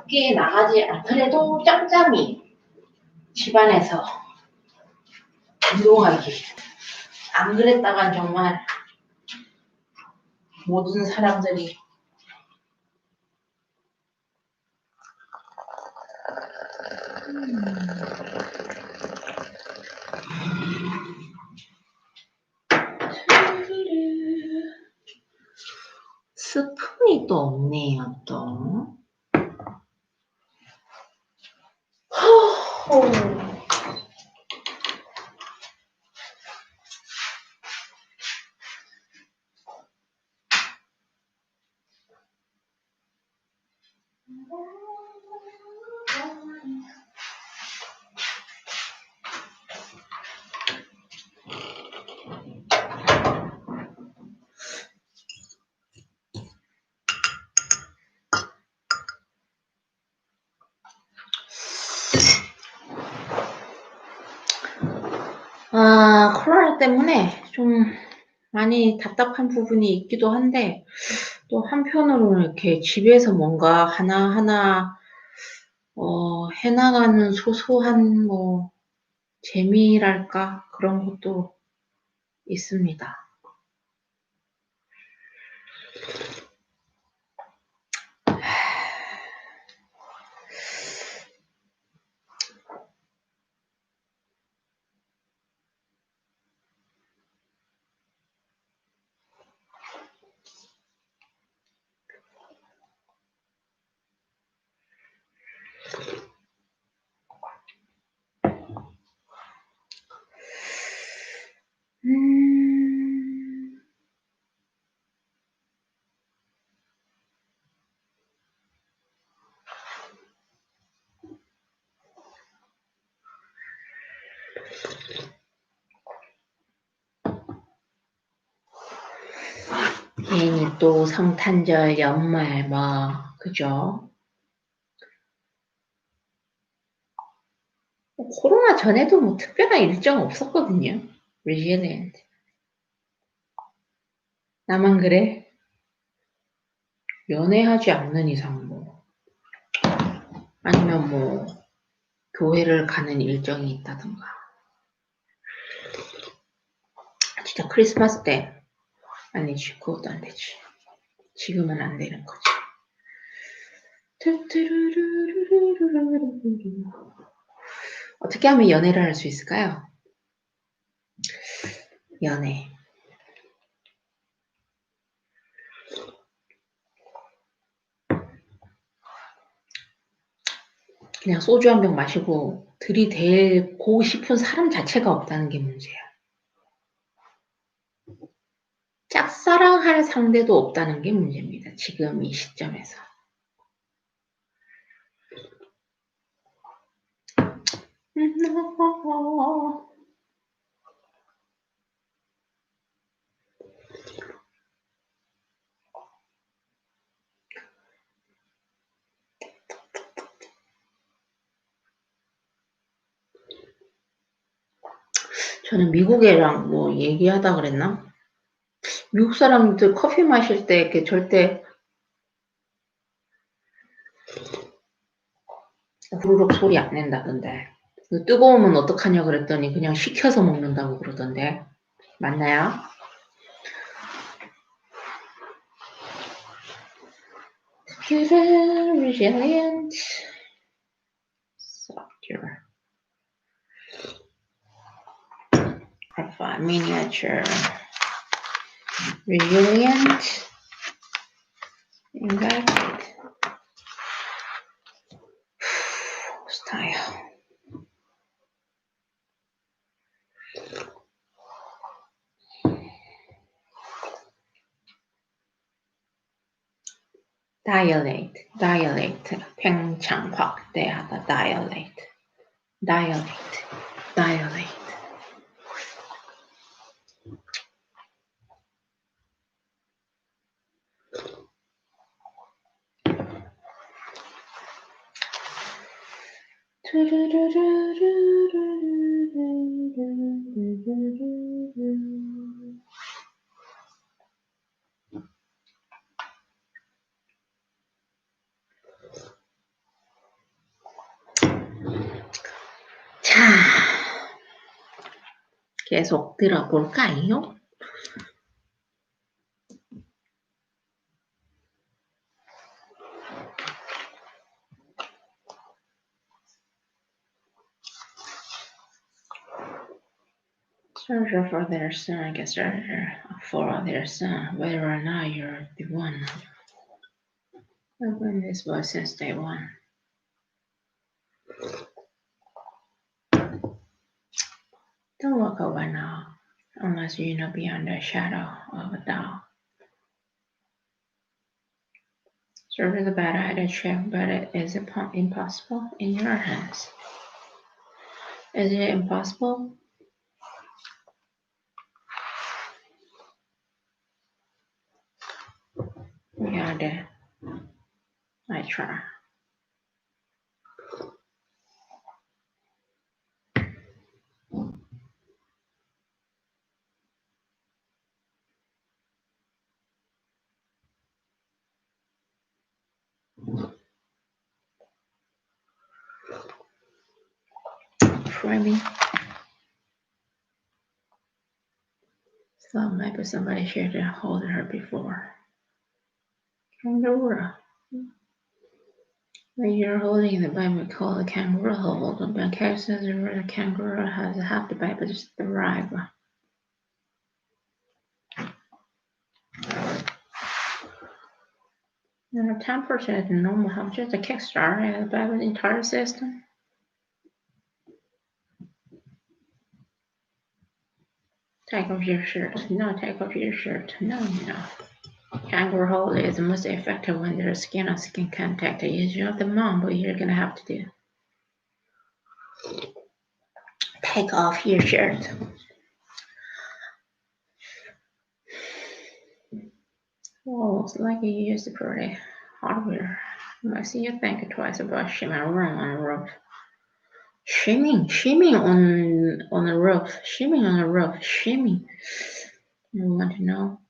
밖에 나가지 않더라도 짬짬이 집안에서 운동하기. 안 그랬다간 정말 모든 사람들이 스푼이 또 없네요, 또. 코로나 때문에 좀 많이 답답한 부분이 있기도 한데, 또 한편으로는 이렇게 집에서 뭔가 하나하나 해나가는 소소한 재미랄까 그런 것도 있습니다. 괜히 또 성탄절, 연말 그죠? 코로나 전에도 특별한 일정 없었거든요. resilient. 나만 그래? 연애하지 않는 이상 아니면 교회를 가는 일정이 있다든가. 진짜 크리스마스 때 아니지, 그것도 안 되지. 지금은 안 되는 거지. 어떻게 하면 연애를 할 수 있을까요? 연애. 그냥 소주 한 병 마시고 들이대고 싶은 사람 자체가 없다는 게 문제야. 짝사랑할 상대도 없다는 게 문제입니다. 지금 이 시점에서. 저는 미국 애랑 얘기하다 그랬나? 미국 사람들 커피 마실 때 이렇게 절대 후루룩 소리 안 낸다던데. 뜨거우면 어떡하냐 그랬더니 그냥 식혀서 먹는다고 그러던데. 맞나요? resilient structure of a miniature. resilient inverted style. dilate, 팽창, 확대하다, dilate. 계속 들어볼까요? Search for their son, get search for their son, whether or not you're the one. I've been this boy since day one. Don't walk away now, unless you know beyond the shadow of a doubt. Serve is a bad idea trick, but it is impossible in your hands. Is it impossible? Yeah, I did. I try. Framing. So maybe somebody should have hold her before. Kangaroo. When you're holding the Bible called the kangaroo hold, but cases where the kangaroo has half the Bible just arrive. And a 10% normal help just a kickstart and the Bible's entire system. Take off your shirt. No, take off your shirt. No. Kangaroo hold is the most effective when there's skin on skin contact. You have the mom, but you're gonna have to do. Take off your shirt. Well, it's like you used the pretty hardware. I see you think twice about shimming around on the roof. Shimming on the roof. Shimming on the roof. Shimming. You want to know?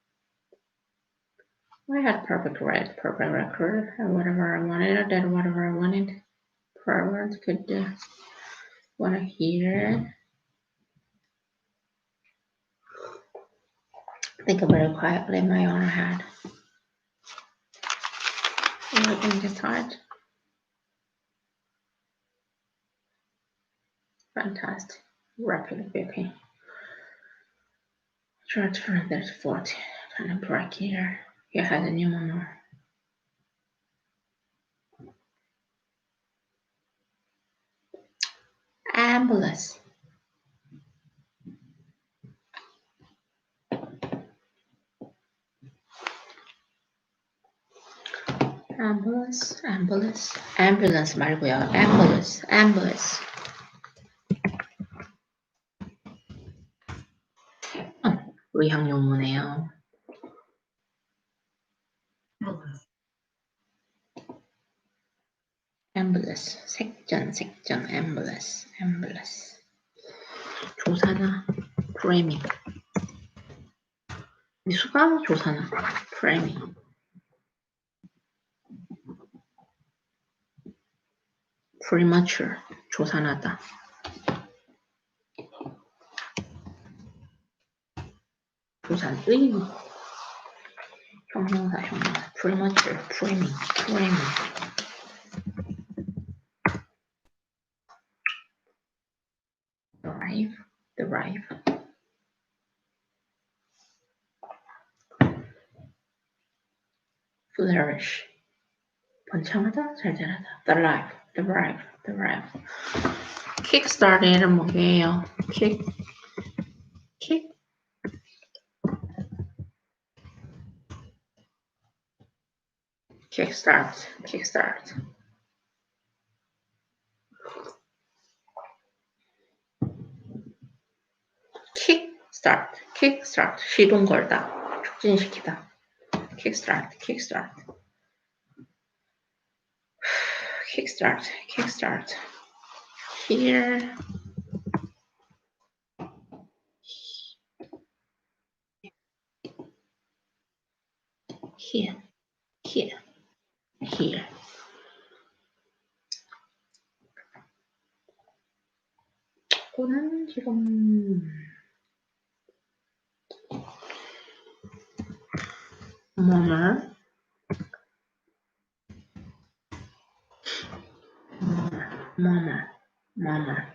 I had perfect record. Whatever I wanted, I did whatever I wanted. Perverts could want to hear. Think about it quietly in my own head. Everything is hard. Fantastic. Rapid BP. Transfer there's 40. Kind of break here. You had a new one more. Ambulance. ambulance 말고요. ambulance. 의학 용어네요. ambulance. 색전, ambulance. 조사나, framing. 미수가 조사나, framing. premature, 조사나다. 조산의 형용사, premature, framing. derive. flourish. 번창하다, 잘 자라다. derive. kickstart는 뭐예요? kickstart. kickstart. 시동 걸다. 촉진시키다. kickstart. Here. 이거는 지금 murmur, murmur, murmur,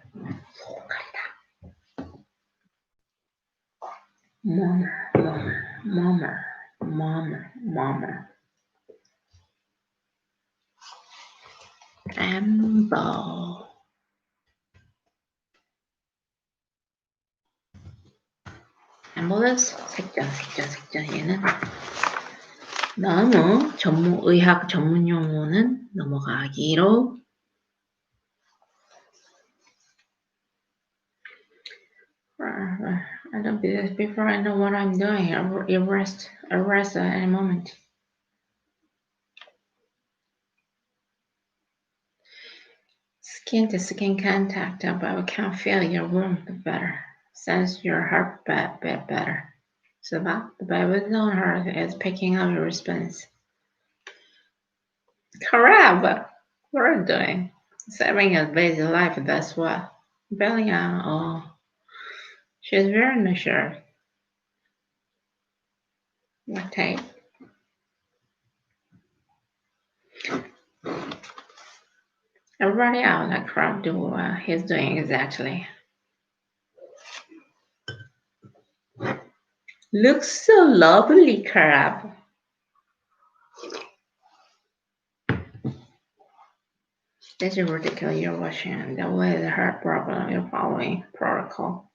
murmur, murmur, murmur, murmur. Amble. ambulance 색전 얘는 너무 의학 전문 용어는 넘어가기로. I don't do this before I know what I'm doing. Arrest at any moment. Skin to skin contact, but we can't feel your warmth better. Sense your heartbeat better. So the baby's on her is picking up your response. Correct. What are you doing? Saving a busy life, that's what. Belly on, oh. She's very mature. What type? Everybody else that crowd do what he's doing exactly. Looks so lovely, crab. This is ridiculous. You're watching the way the heart problem. You're following protocol.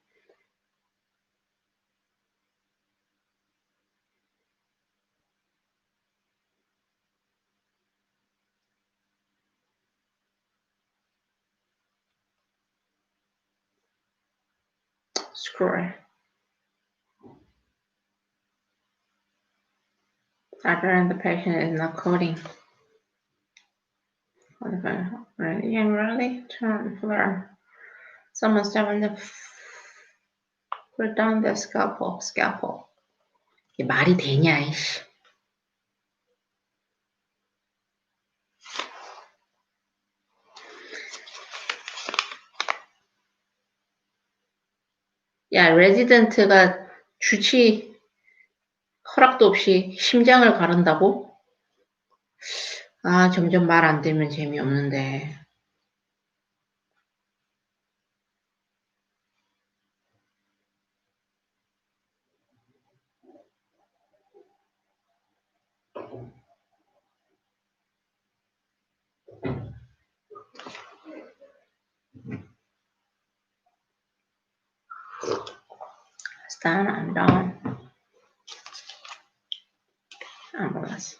Screw it. After the patient is not coding. Yeah, really? Turn flare. Someone stabbing the put down the scalpel. 이게 말이 되냐, 이씨. 야, 레지던트가 주치 허락도 없이 심장을 가른다고? 아, 점점 말 안 되면 재미없는데. Stand, I'm down. Ambulance.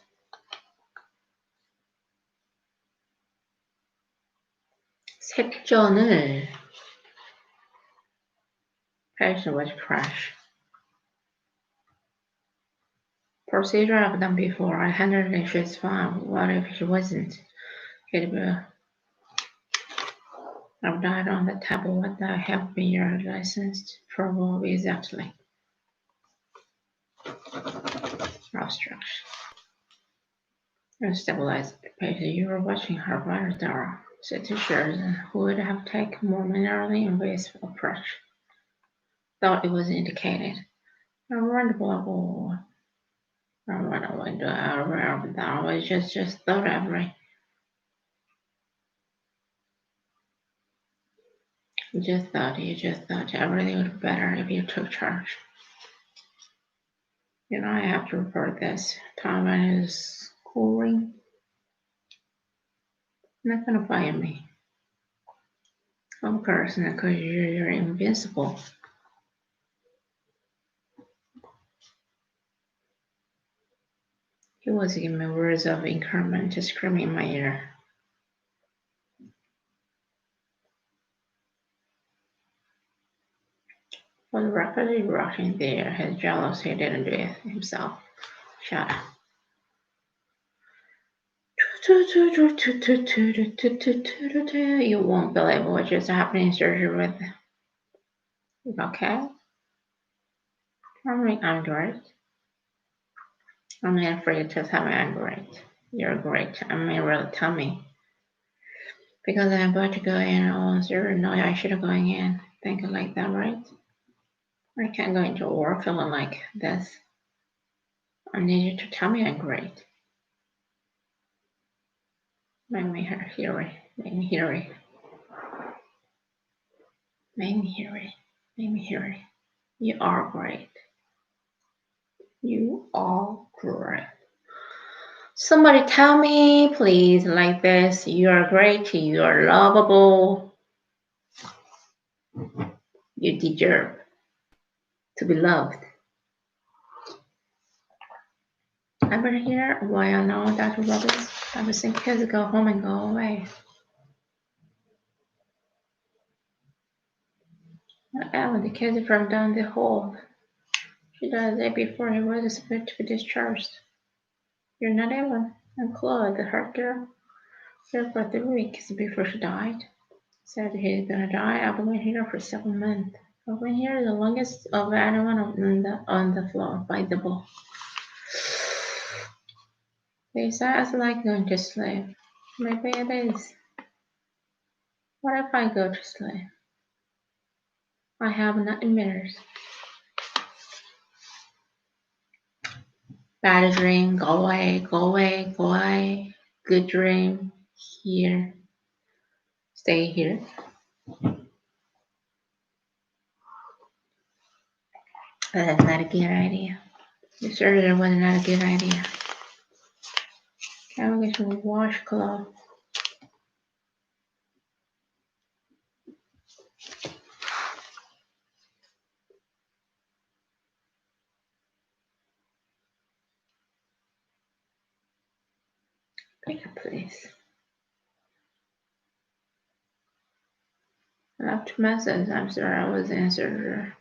색전을 patient was crash. Procedure I've done before. I handled it. She's fine. What if she wasn't? I've died on the table. What the hell be your licensed for what exactly? Obstruction. Stabilize the patient. You were watching her virus tower. Said to Sheridan, who would have taken more minimally invasive approach. Thought it was indicated. I wondered what I would do. I was just thought every. You just thought everything would be better if you took charge. You know, I have to report this. Tom and his schooling. Not gonna fire me. Of course, because you're invincible. He was giving me words of encouragement to scream in my ear. Was rapidly rushing there. His jealous he didn't do it himself. Shut up. You won't believe what just happened in surgery with. Okay? I'm great. I'm not afraid to tell me I'm great. You're great. I mean, really tell me. Because I'm about to go in on surgery. No, I should have gone in thinking like that, right? I can't go into work feeling like this. I need you to tell me I'm great. Make me hear it. Make me hear it. Make me hear it. Make me hear it. You are great. You are great. Somebody tell me, please, like this. You are great. You are lovable. You deserve to be loved. I've been here a while now, Dr. Robbins. I was thinking kids go home and go away. Not Ellen, the kid from down the hall. She died the day before he was supposed to be discharged. You're not Ellen. I'm Claude, the hurt girl. Here for 3 weeks before she died. Said he's gonna die. I've been here for 7 months. I've been here the longest of anyone on the floor by the ball. They say it's like going to sleep. Maybe it is. What if I go to sleep? I have nightmares. Bad dream, go away, go away, go away. Good dream, here. Stay here. That's not a good idea. The surgery was not a good idea. Can we get some washcloth? Pick up, please. I have 2 messages. I'm sorry I was in surgery.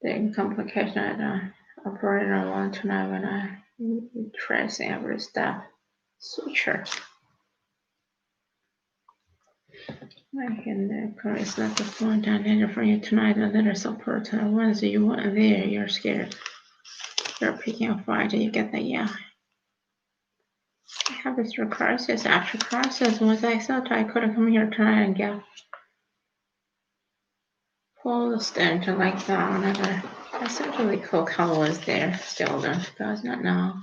The complication I operated on one tonight when I tracing every step. Suture. I can it's not the phone down there for you tonight. A little support. Once you weren't there, you're scared. You're picking a fight. You get that, yeah. I have this crisis after crisis. Once I thought I couldn't come here tonight and get full stench like that. Whenever I certainly cook how was there. Still don't because not now.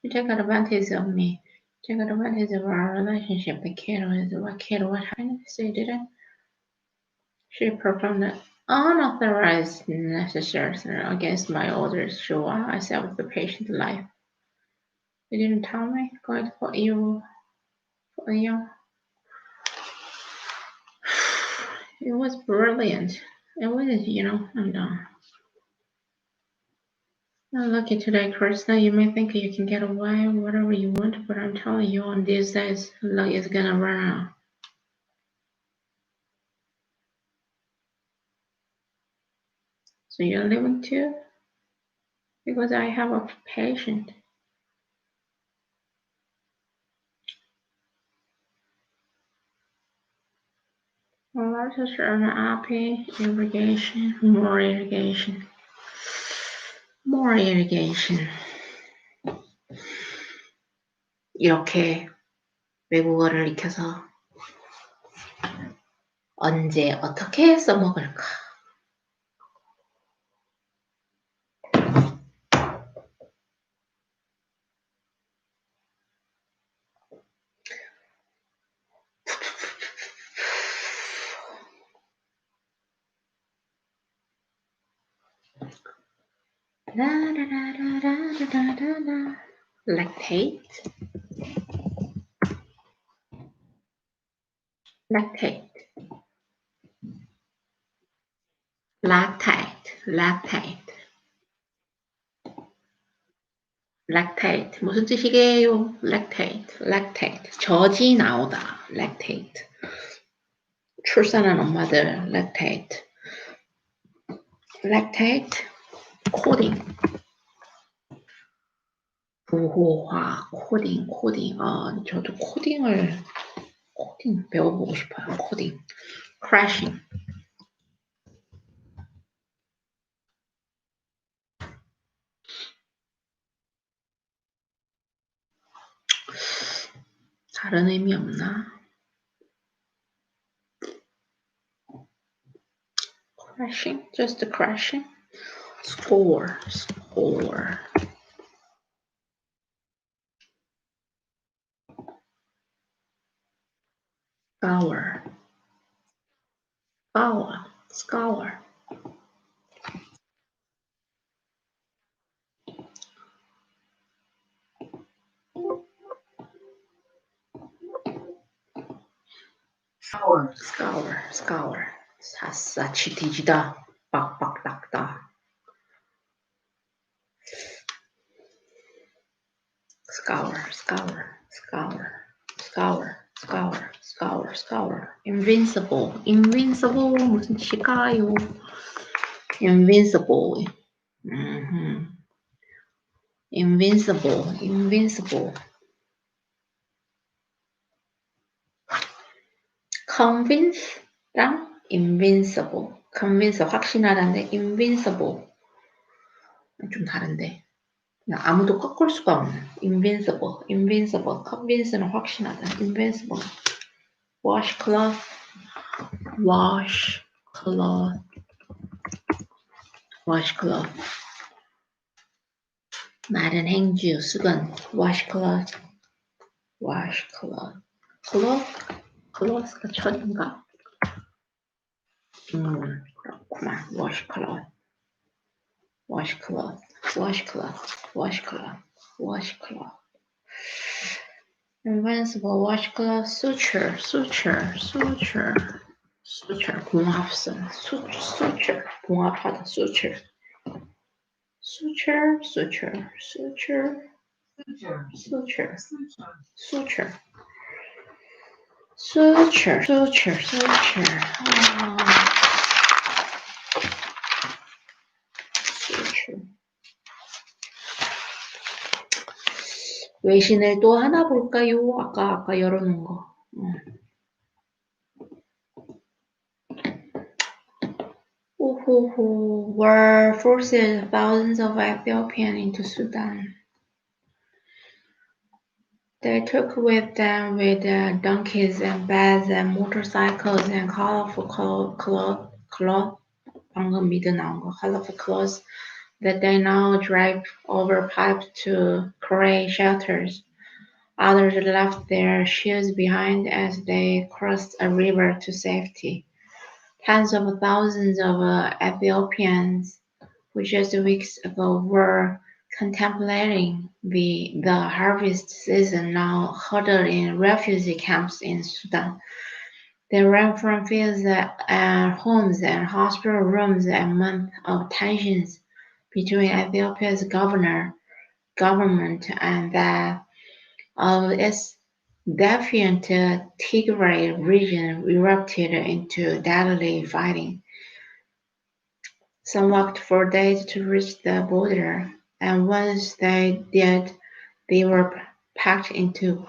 You take advantage of me. Take advantage of our relationship. The kid was what happened? So you didn't. She performed an unauthorized necessary against my orders. She won myself the patient life. You didn't tell me. Going to put you. It was brilliant. It was, I'm done. I'm lucky today, Krishna. You may think you can get away whatever you want, but I'm telling you, on these days, luck is gonna run out. So you're leaving too? Because I have a patient. Well, let's turn happy irrigation, more irrigation. More irrigation. 이렇게 외국어를 익혀서 언제 어떻게 써먹을까? Lactate. Lactate. Lactate. Lactate. Lactate. 무슨 뜻이게요? Lactate. Lactate. 젖이 나오다. Lactate. 출산한 엄마들. Lactate. Lactate. 코딩. 부호화. 코딩. 저도 코딩 배워보고 싶어요. 코딩. Crashing. 다른 의미 없나? Crashing, just crashing. Score. Scholar. Scholar. Scholar. Scholar. 샅샅이 뒤지다. 빡빡 닦다. Scholar. Invincible 무슨 뜻일까요? Invincible. Invincible. Convince랑 invincible. convince 확신하다인데 invincible 좀 다른데. 그냥 아무도 꺾을 수가 없는 invincible. convince는 확신하다. invincible. washcloth. 마른 행주 수건. washcloth. cloth가 천인가? 그렇구만. washcloth. Invincible washcloth suture. 봉합선. suture. 봉합하다. suture. 외신을 또 하나 볼까요? 아까 열어놓은 거. War forced thousands of Ethiopians into Sudan. They took with them donkeys and beds and motorcycles and colorful cloth. 방금 미드 나온 거. Colorful clothes that they now draped over pipes to create shelters. Others left their shoes behind as they crossed a river to safety. Tens of thousands of Ethiopians who just weeks ago were contemplating the harvest season now huddled in refugee camps in Sudan. They ran from fields and homes and hospital rooms a month of tensions between Ethiopia's government and that of its defiant Tigray region erupted into deadly fighting. Some walked for days to reach the border, and once they did, they were packed into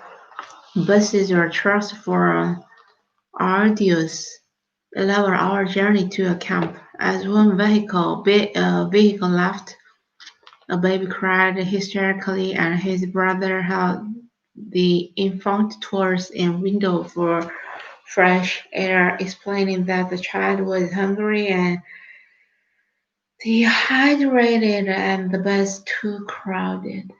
buses or trucks for an arduous 11-hour journey to a camp. As one vehicle left, a baby cried hysterically, and his brother held the infant towards a window for fresh air, explaining that the child was hungry and dehydrated and the bus too crowded.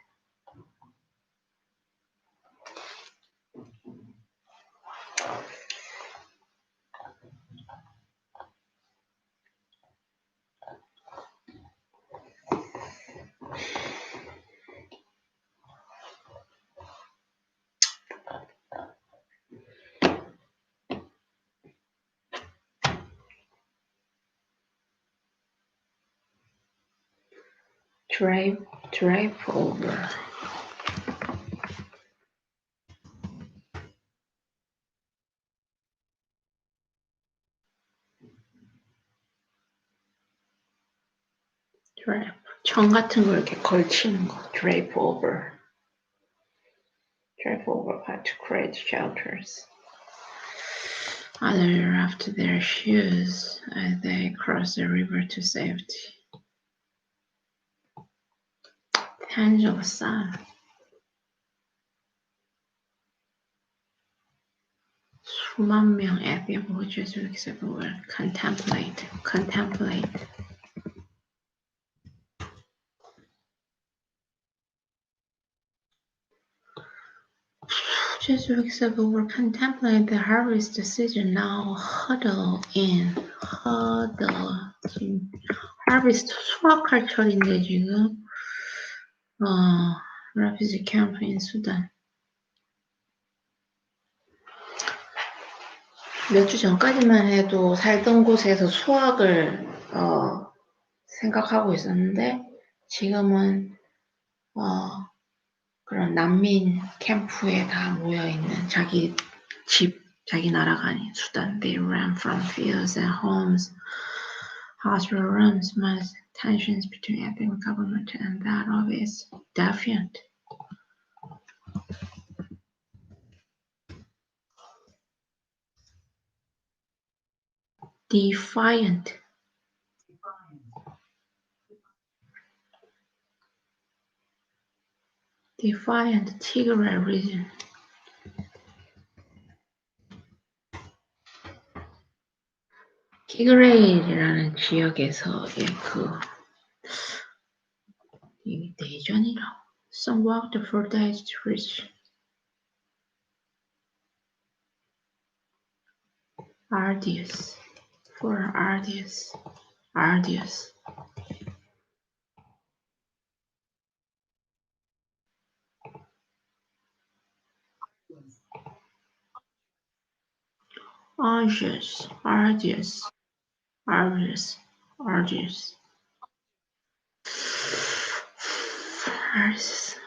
Drape over. drape. 천 같은 거 이렇게 걸치는 거. drape over. Drape over to create shelters. Others left their shoes as they crossed the river to safety. Tens of thousands. 수만 명 Ethiopian Jews will contemplate. Just weeks ago, we're contemplating the harvest season now. 지금 harvest 수확할 철인데 지금 refugee camp in Sudan. 몇 주 전까지만 해도 살던 곳에서 수학을 생각하고 있었는데 지금은 그런 난민 캠프에 다 모여 있는 자기 집, 자기 나라가 아닌 수단. They ran from fields and homes, hospital rooms, mass tensions between ethnic government and that of its defiant. Defiant Tigray region. 티그레이라는 지역에서의 이 내전이라고. Some walked for days to reach arduous.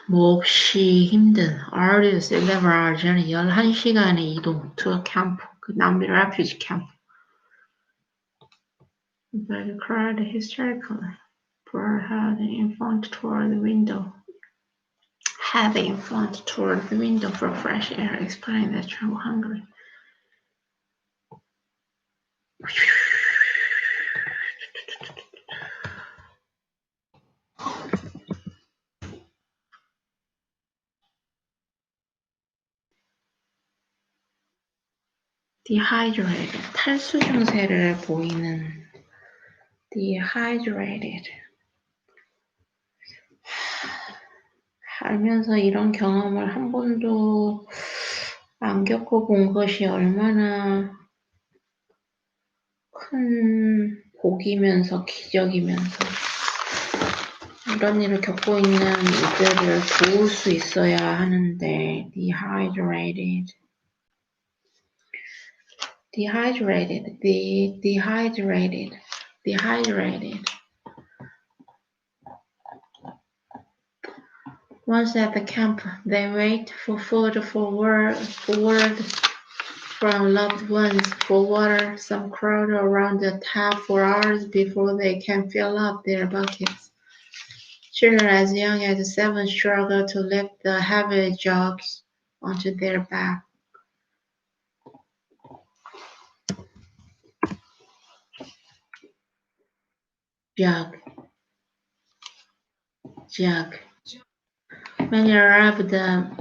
몹시 힘든 arduous 11-hour journey 11시간의 이동 to a camp, 그 남미 refugee camp. But cried hysterically, brought her the infant toward the window. Had the infant toward the window for fresh air, explaining that she was hungry. Dehydrated, 탈수 증세를 보이는 dehydrated. 알면서 이런 경험을 한 번도 안 겪어본 것이 얼마나 큰 복이면서 기적이면서 이런 일을 겪고 있는 이들을 도울 수 있어야 하는데 dehydrated. Once at the camp, they wait for food, for word from loved ones, for water. Some crowd around the tap for hours before they can fill up their buckets. Children as young as 7 struggle to lift the heavy jugs onto their back. Jug. Many arrive the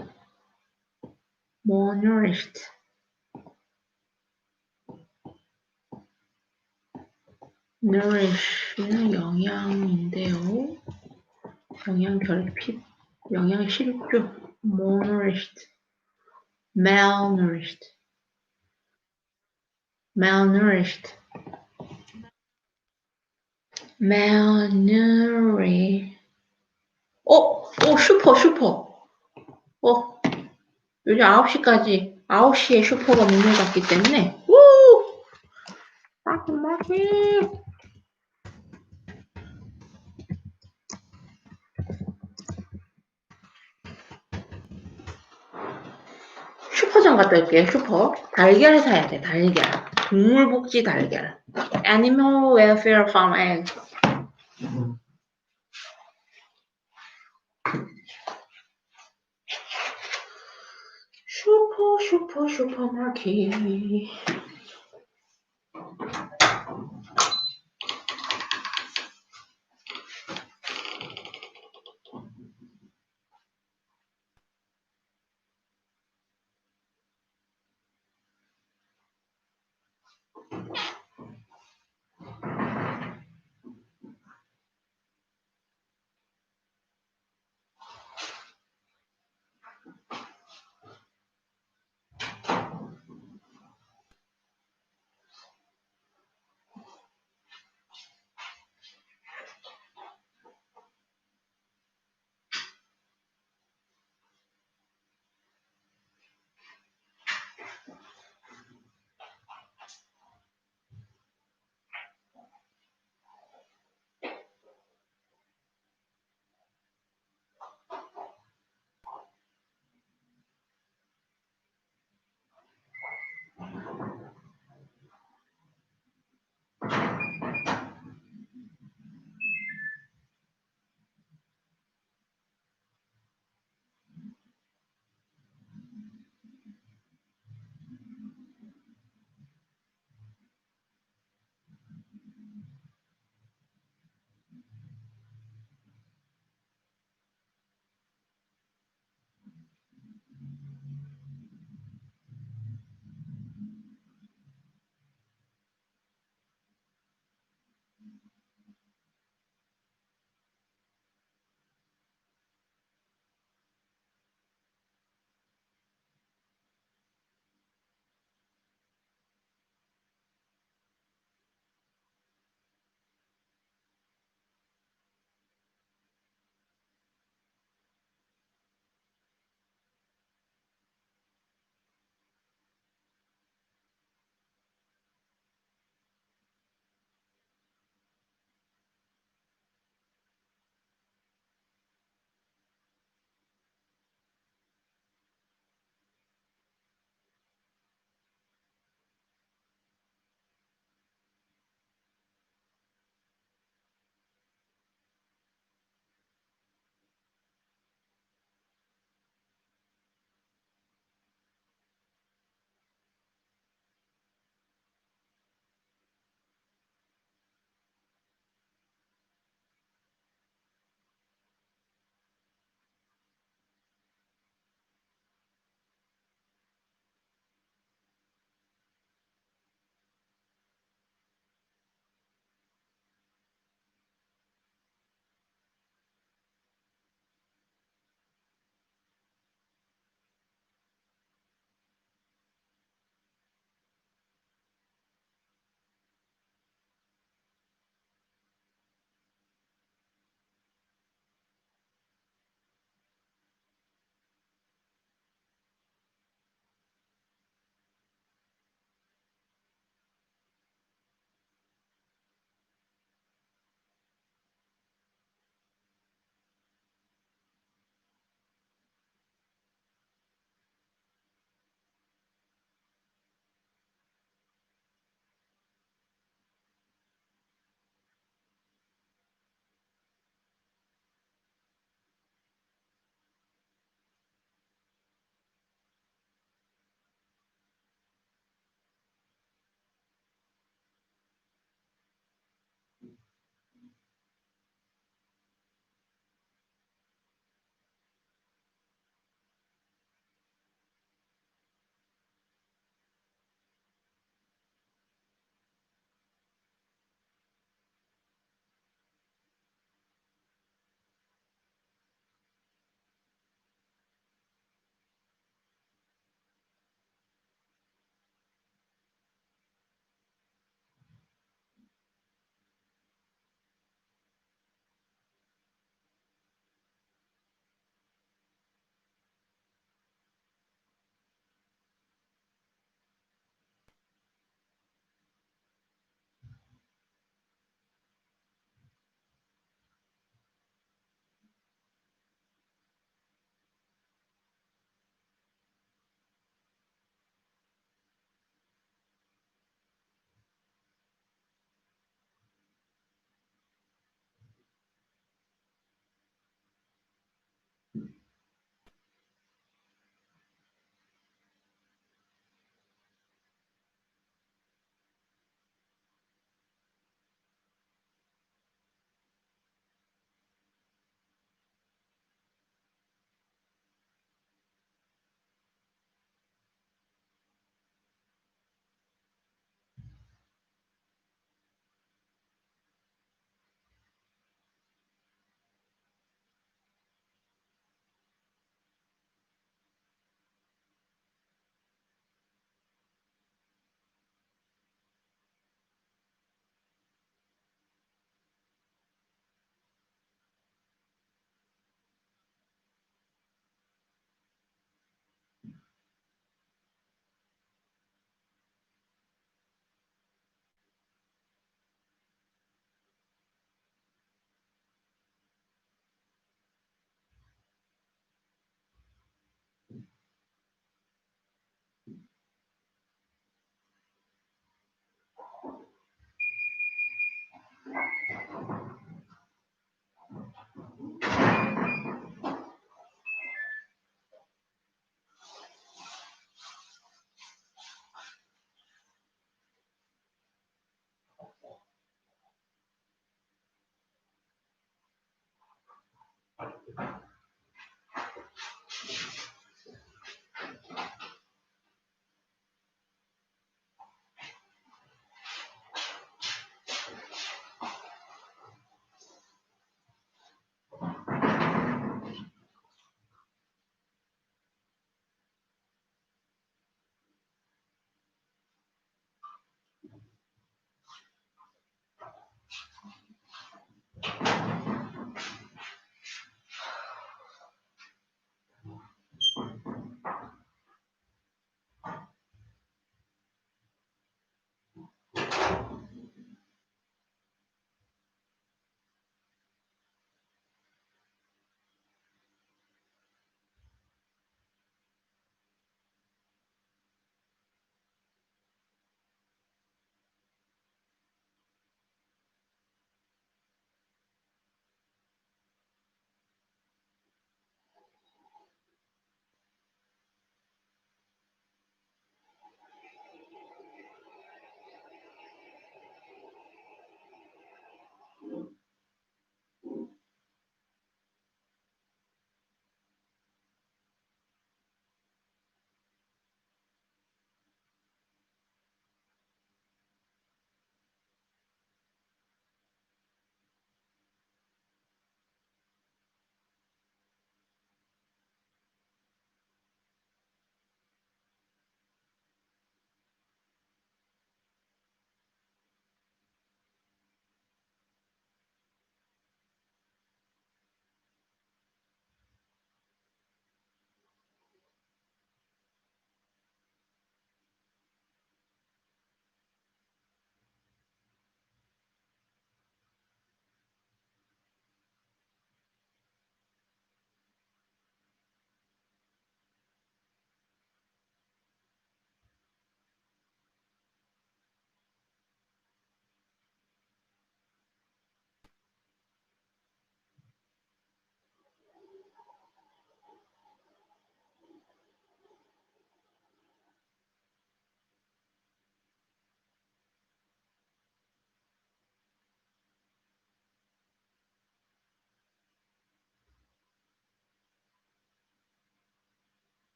malnourished. nourish는 영양인데요. 영양 결핍, 영양 실조, malnourished, malnourished. 슈퍼. 요즘 9시에 슈퍼가 문을 닫기 때문에, 마켓. 슈퍼점 갔다 올게요, 슈퍼. 달걀 사야 돼, 달걀. 동물복지 달걀. Animal Welfare Farm Egg. 슈퍼마켓.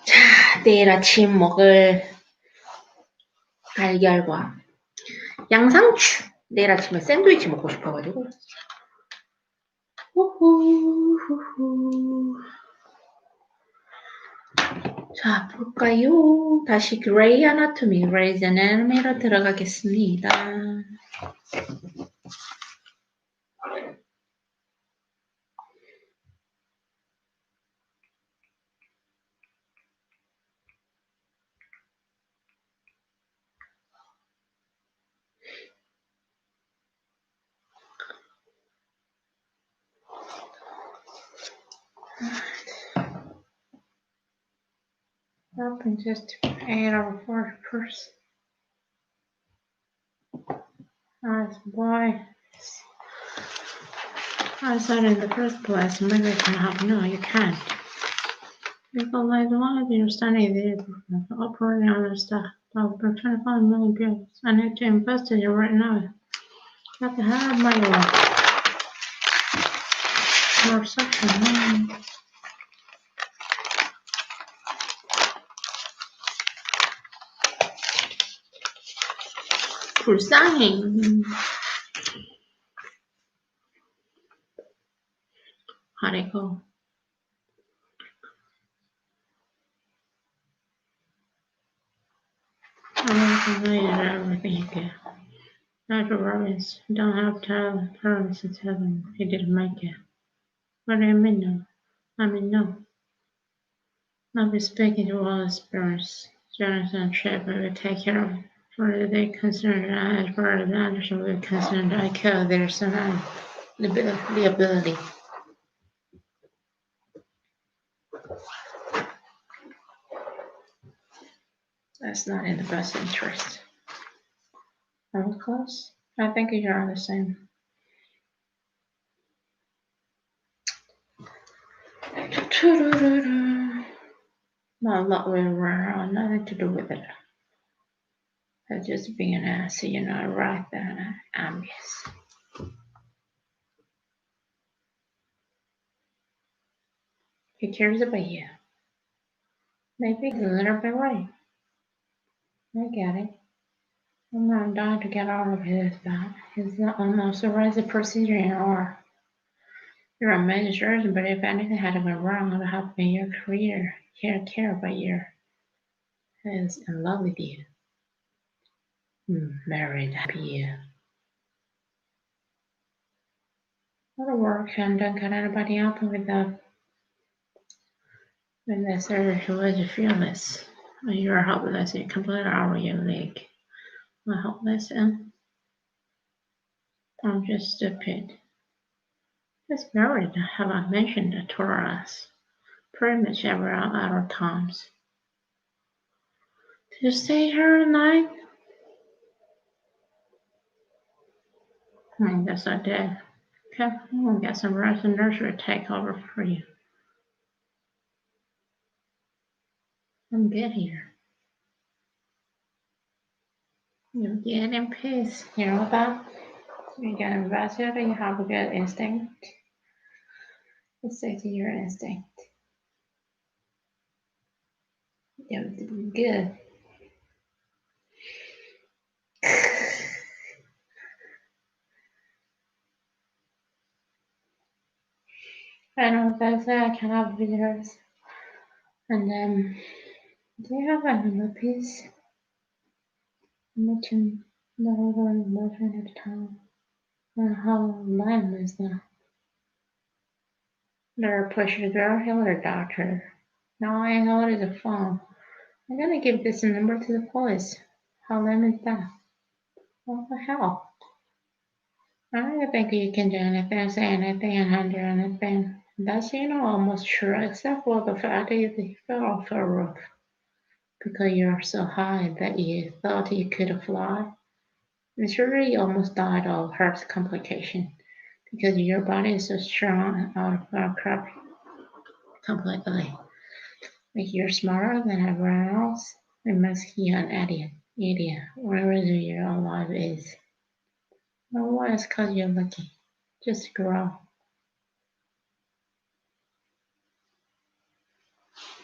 자, 내일 아침 먹을 달걀과 양상추. 내일 아침에 샌드위치 먹고 싶어가지고. 후후. 자, 볼까요? 다시 그레이 아나토미Grey's Anatomy로 들어가겠습니다. Open just 8 or 4 first. As boy. I said in the first place, maybe you can have. No, you can't. Because as long as you're studying the operating on the stuff, I've been trying to find a million bills. I need to invest in it right now. I have to have my more section. 불쌍해. 아래고. I related everything you get. Dr. Robbins don't have parents to tell him he didn't make it. What do you mean no? I mean no. I'll be speaking to all his parents. Jonathan and Chip will take care of it. For they considered as part of the Anderson will consider I killed their son and the ability. That's not in the best interest. Are we close? I think you're on the same. Not lot with around, nothing to do with it. That's just being an ass, so you're not right there. Yes. He cares about you. Maybe he's a little bit right. I get it. I'm not dying to get out of his bed. He's not unauthorized procedure in or. You're a manager, but if anything had gone wrong, it would have been your career. He don't care about you. He's in love with you. Married, happy you. Go to work and don't cut anybody up with the. When they said he was fearless, you're helpless, you completely out of your league. I'm helpless and I'm just stupid. He's married, have I mentioned it to us? Pretty much every other times. Did you stay here tonight? I guess I did. Okay, I'm gonna get some rest and nursery to take over for you. I'm good here. You get in peace. You know that? You get invested and you have a good instinct. Let's say to your instinct. Yeah, good. I know that I can have visitors. And do you have another piece? Mention the whole emotion at the time. And how lame is that? They're pushing the girl, Hillary doctor. Now I know it is a phone. I'm gonna give this number to the police. How lame is that? What the hell? I don't think you can do anything, say anything, and handle anything. That's almost true, except for the fact that you fell off a roof. Because you're so high that you thought you could fly. And sure, you almost died of heart complication. Because your body is so strong out of crap completely. Like you're smarter than everyone else. It makes you an idiot. Whatever your life is. Otherwise, cause you're lucky. Just grow.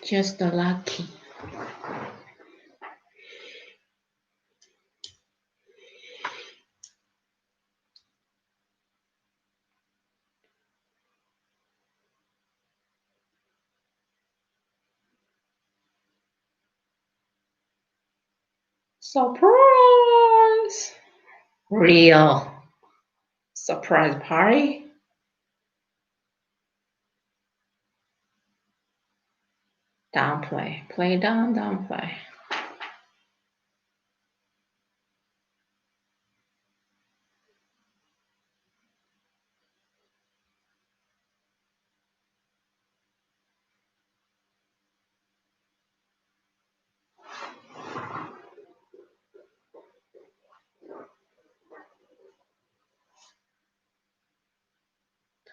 Just lucky. Surprise! Real surprise party? Downplay. Play down, downplay.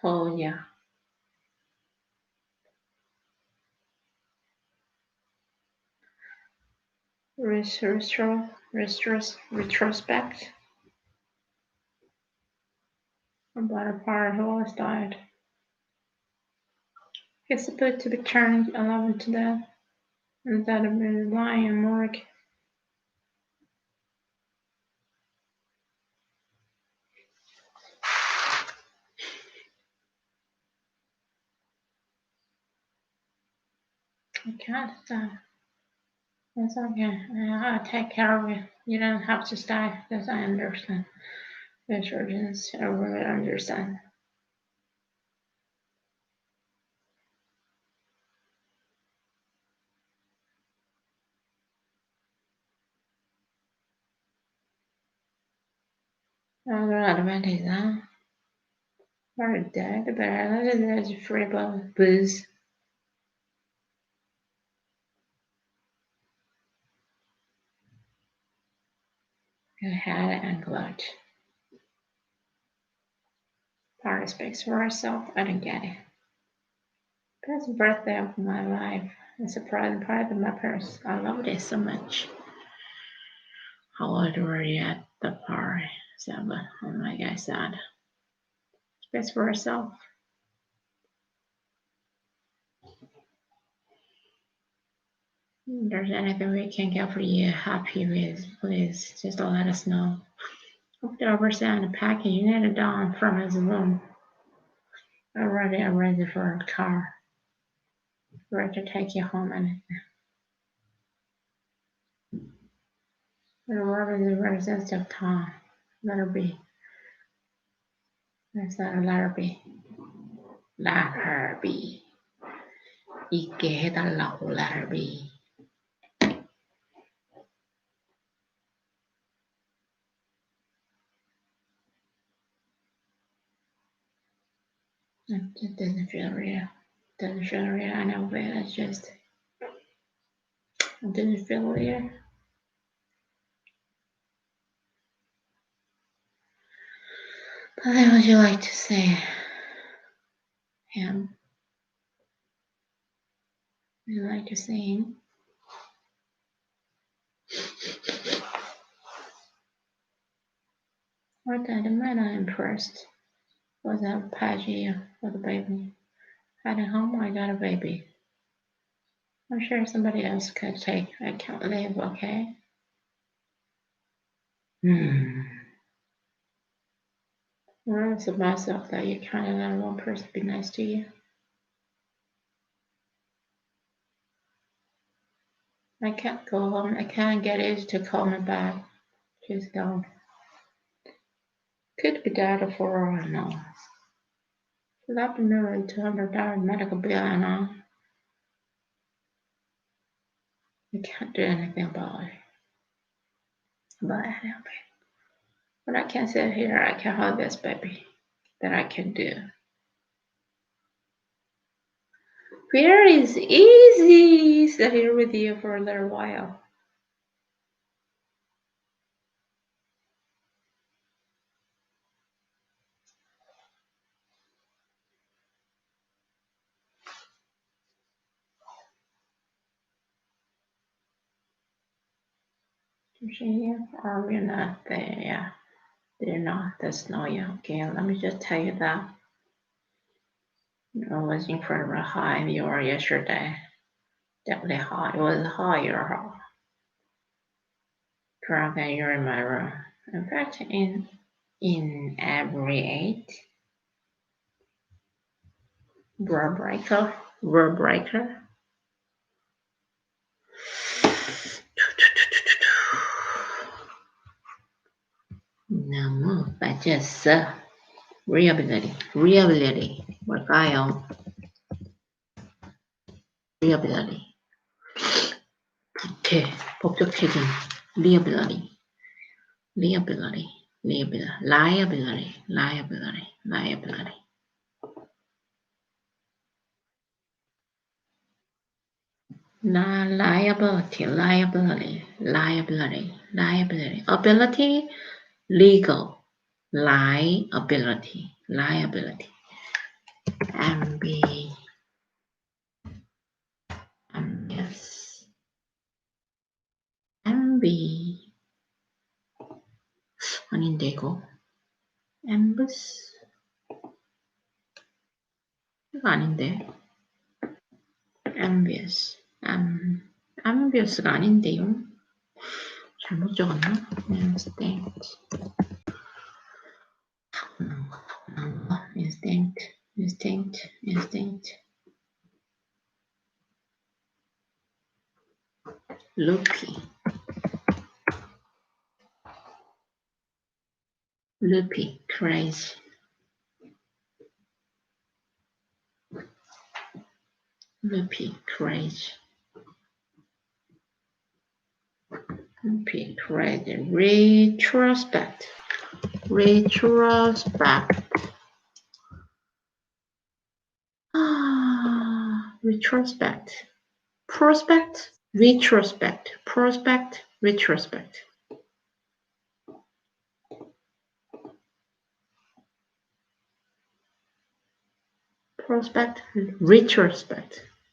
Told ya. Retrospect. About a part who almost died. He's supposed to be turning 11 to death. And that have been lying in morgue. I can't stop. It's okay. I'll take care of you. You don't have to stay, because I understand. The surgeons really understand. Advantage, huh? We're dead, but there's free booze. Go ahead and clutch. Party speaks for herself. I don't get it. Best birthday of my life. A surprise party with my parents. I loved it so much. How old were you at the party? 7. Like I said. Speaks for herself. If there's anything we can get for you happy with, please just let us know. October sent a package knitted down from his room. Already ready for a car. Ready to take you home and wherever the residence of Tom. Letter B. That's that letter B. Letter B. 이게 해달라고 letter B. It doesn't feel real. Doesn't feel real. I know, but it's just. It doesn't feel real. But then would you like to say him? Would you like to say him? What did the man impressed? Was that Paggy for the baby? Heading home, I got a baby. I'm sure somebody else could take. I can't live, okay? Reminds of myself that you can't let one person be nice to you. I can't go home. I can't get it to call me back. She's gone. Could be dead for all I know. Should I be married to $200 medical bill and all? I can't do anything about it. But anyway, but I can sit here. I can hold this baby. That I can do. Fear is easy. Sit here with you for a little while. Is she here? Are we not there? Yeah. Did not. That's no, yeah. Okay, let me just tell you that it was incredibly high viewer yesterday. Definitely high. It was higher drunk than you're in my room. In fact, in every 8 breaker. 너무 빠졌어. reliability. 뭘까요? reliability. 부태, 법적 책임. liability. liability. Not liability. Ability, legal. liability. 아닌데 이거. ambus. 이거 아닌데. ambious가 아닌데요. 잘못 적었나? instinct. loopy, crazy. retrospect. retrospect. Prospect, retrospect.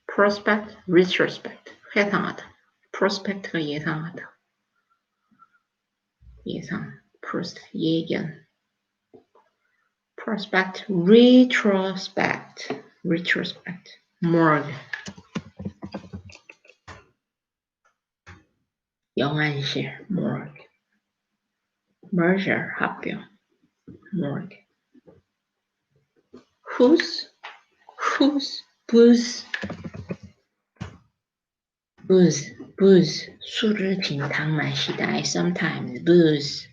Prospect, retrospect. 회상하다. prospect가 예상하다. 예견. prospect, retrospect. morgue. 영안실, morgue. merger, 합병, morgue. whose, booze, 술을 빈탕 마시다. I sometimes booze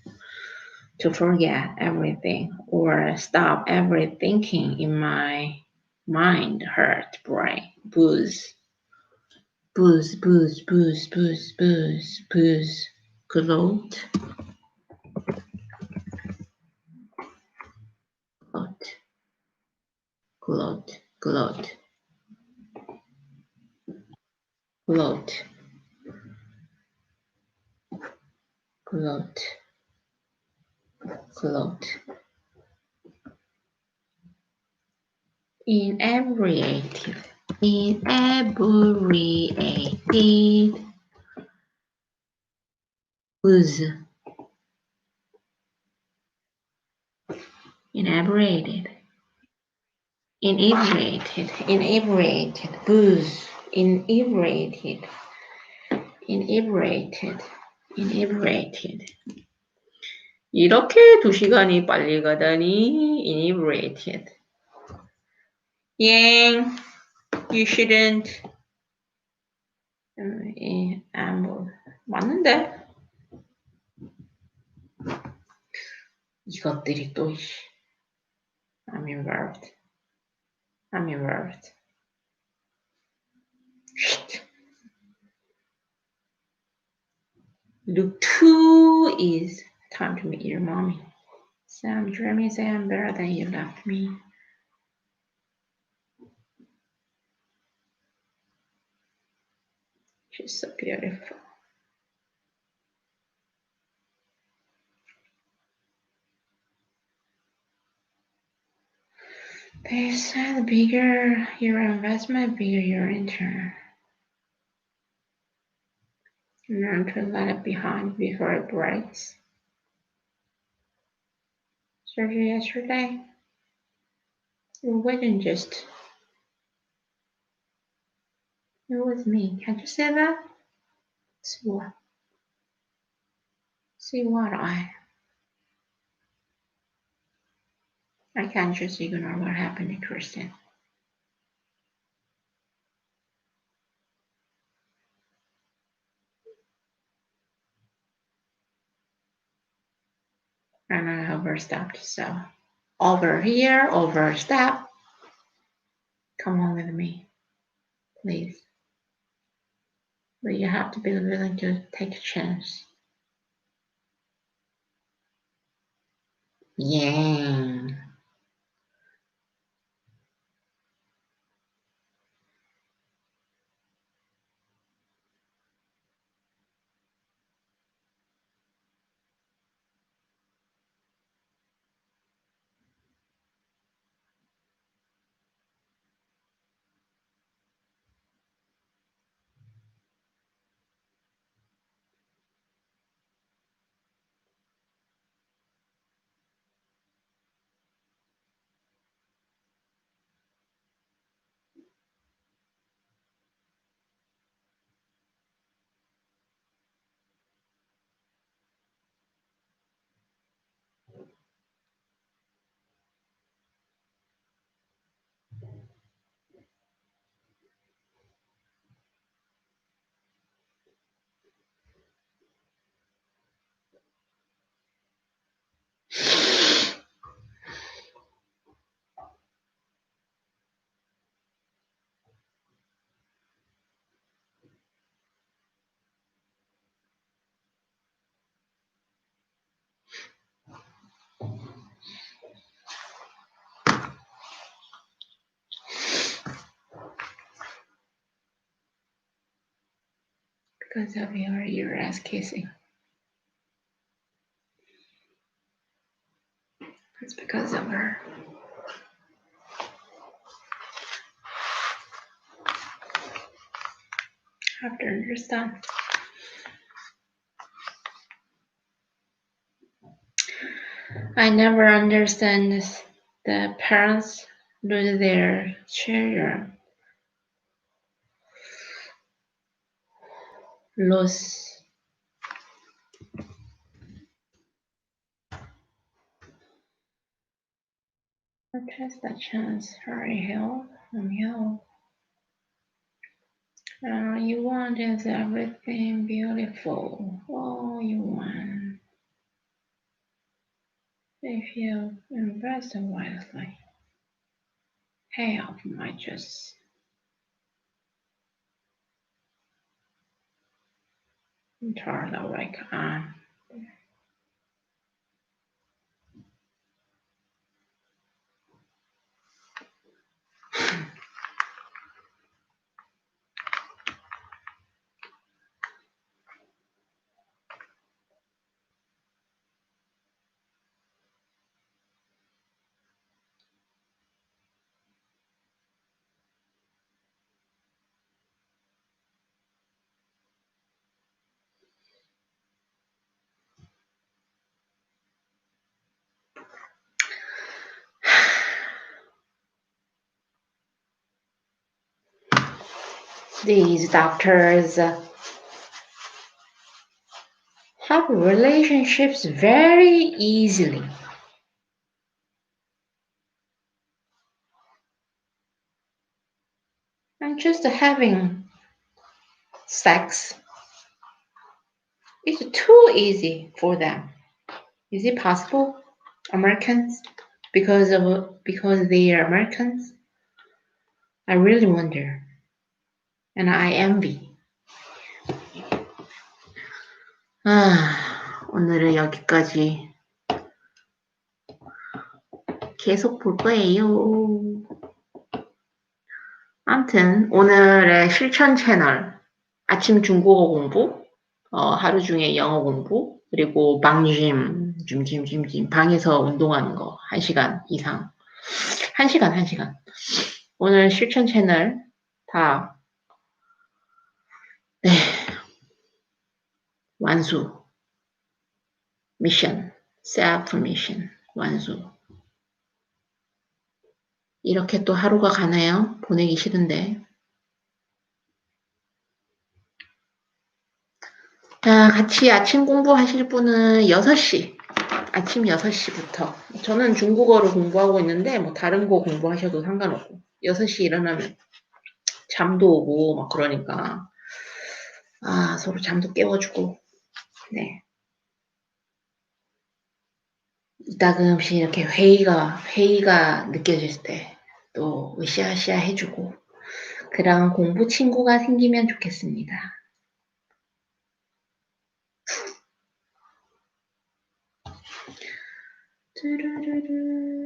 to forget everything or stop every thinking in my mind, heart, brain. Booze. Gloat. Inebriated. Booze. Inebriated. Booze. Inebriated. 이렇게 2시간이 빨리 가다니. Inebriated. Yang, you shouldn't. 맞는데? 이것들이 또 I'm involved. Look 2 is time to meet your mommy. Say I'm dreaming, say I'm better than you left me. She's so beautiful. They said the bigger your investment, bigger your return. Learn to let it behind before it breaks. surgery yesterday? It wasn't just. It was me. Can't you say that? See what? See what I can't just ignore what happened to Kristen. And I overstepped, so over here, overstep. Come on with me, please. But you have to be willing to take a chance. Yeah. Because of your ass kissing. It's because of her. I have to understand. I never understand the parents lose their children. Lose. Just a chance. Hurry, help. Help. You want is everything beautiful. All you want. If you invest wisely, help might just turn the wake on. These doctors have relationships very easily. And just having sex is too easy for them. Is it possible? Americans? Because they are Americans? I really wonder. And I envy. 오늘은 여기까지 계속 볼 거예요. 아무튼 오늘의 실천 채널 아침 중국어 공부, 하루 중에 영어 공부, 그리고 줌 방에서 운동하는 거 1시간 이상. 1시간. 오늘 실천 채널 다 완수. 미션, self 미션. 완수. 이렇게 또 하루가 가네요. 보내기 싫은데. 자, 같이 아침 공부하실 분은 6시. 아침 6시부터. 저는 중국어를 공부하고 있는데, 뭐, 다른 거 공부하셔도 상관없고. 6시 일어나면 잠도 오고, 막 그러니까. 아, 서로 잠도 깨워주고. 네. 이따금씩 이렇게 회의가 느껴질 때, 또, 으쌰으쌰 해주고. 그런 공부 친구가 생기면 좋겠습니다. 뚜루루루.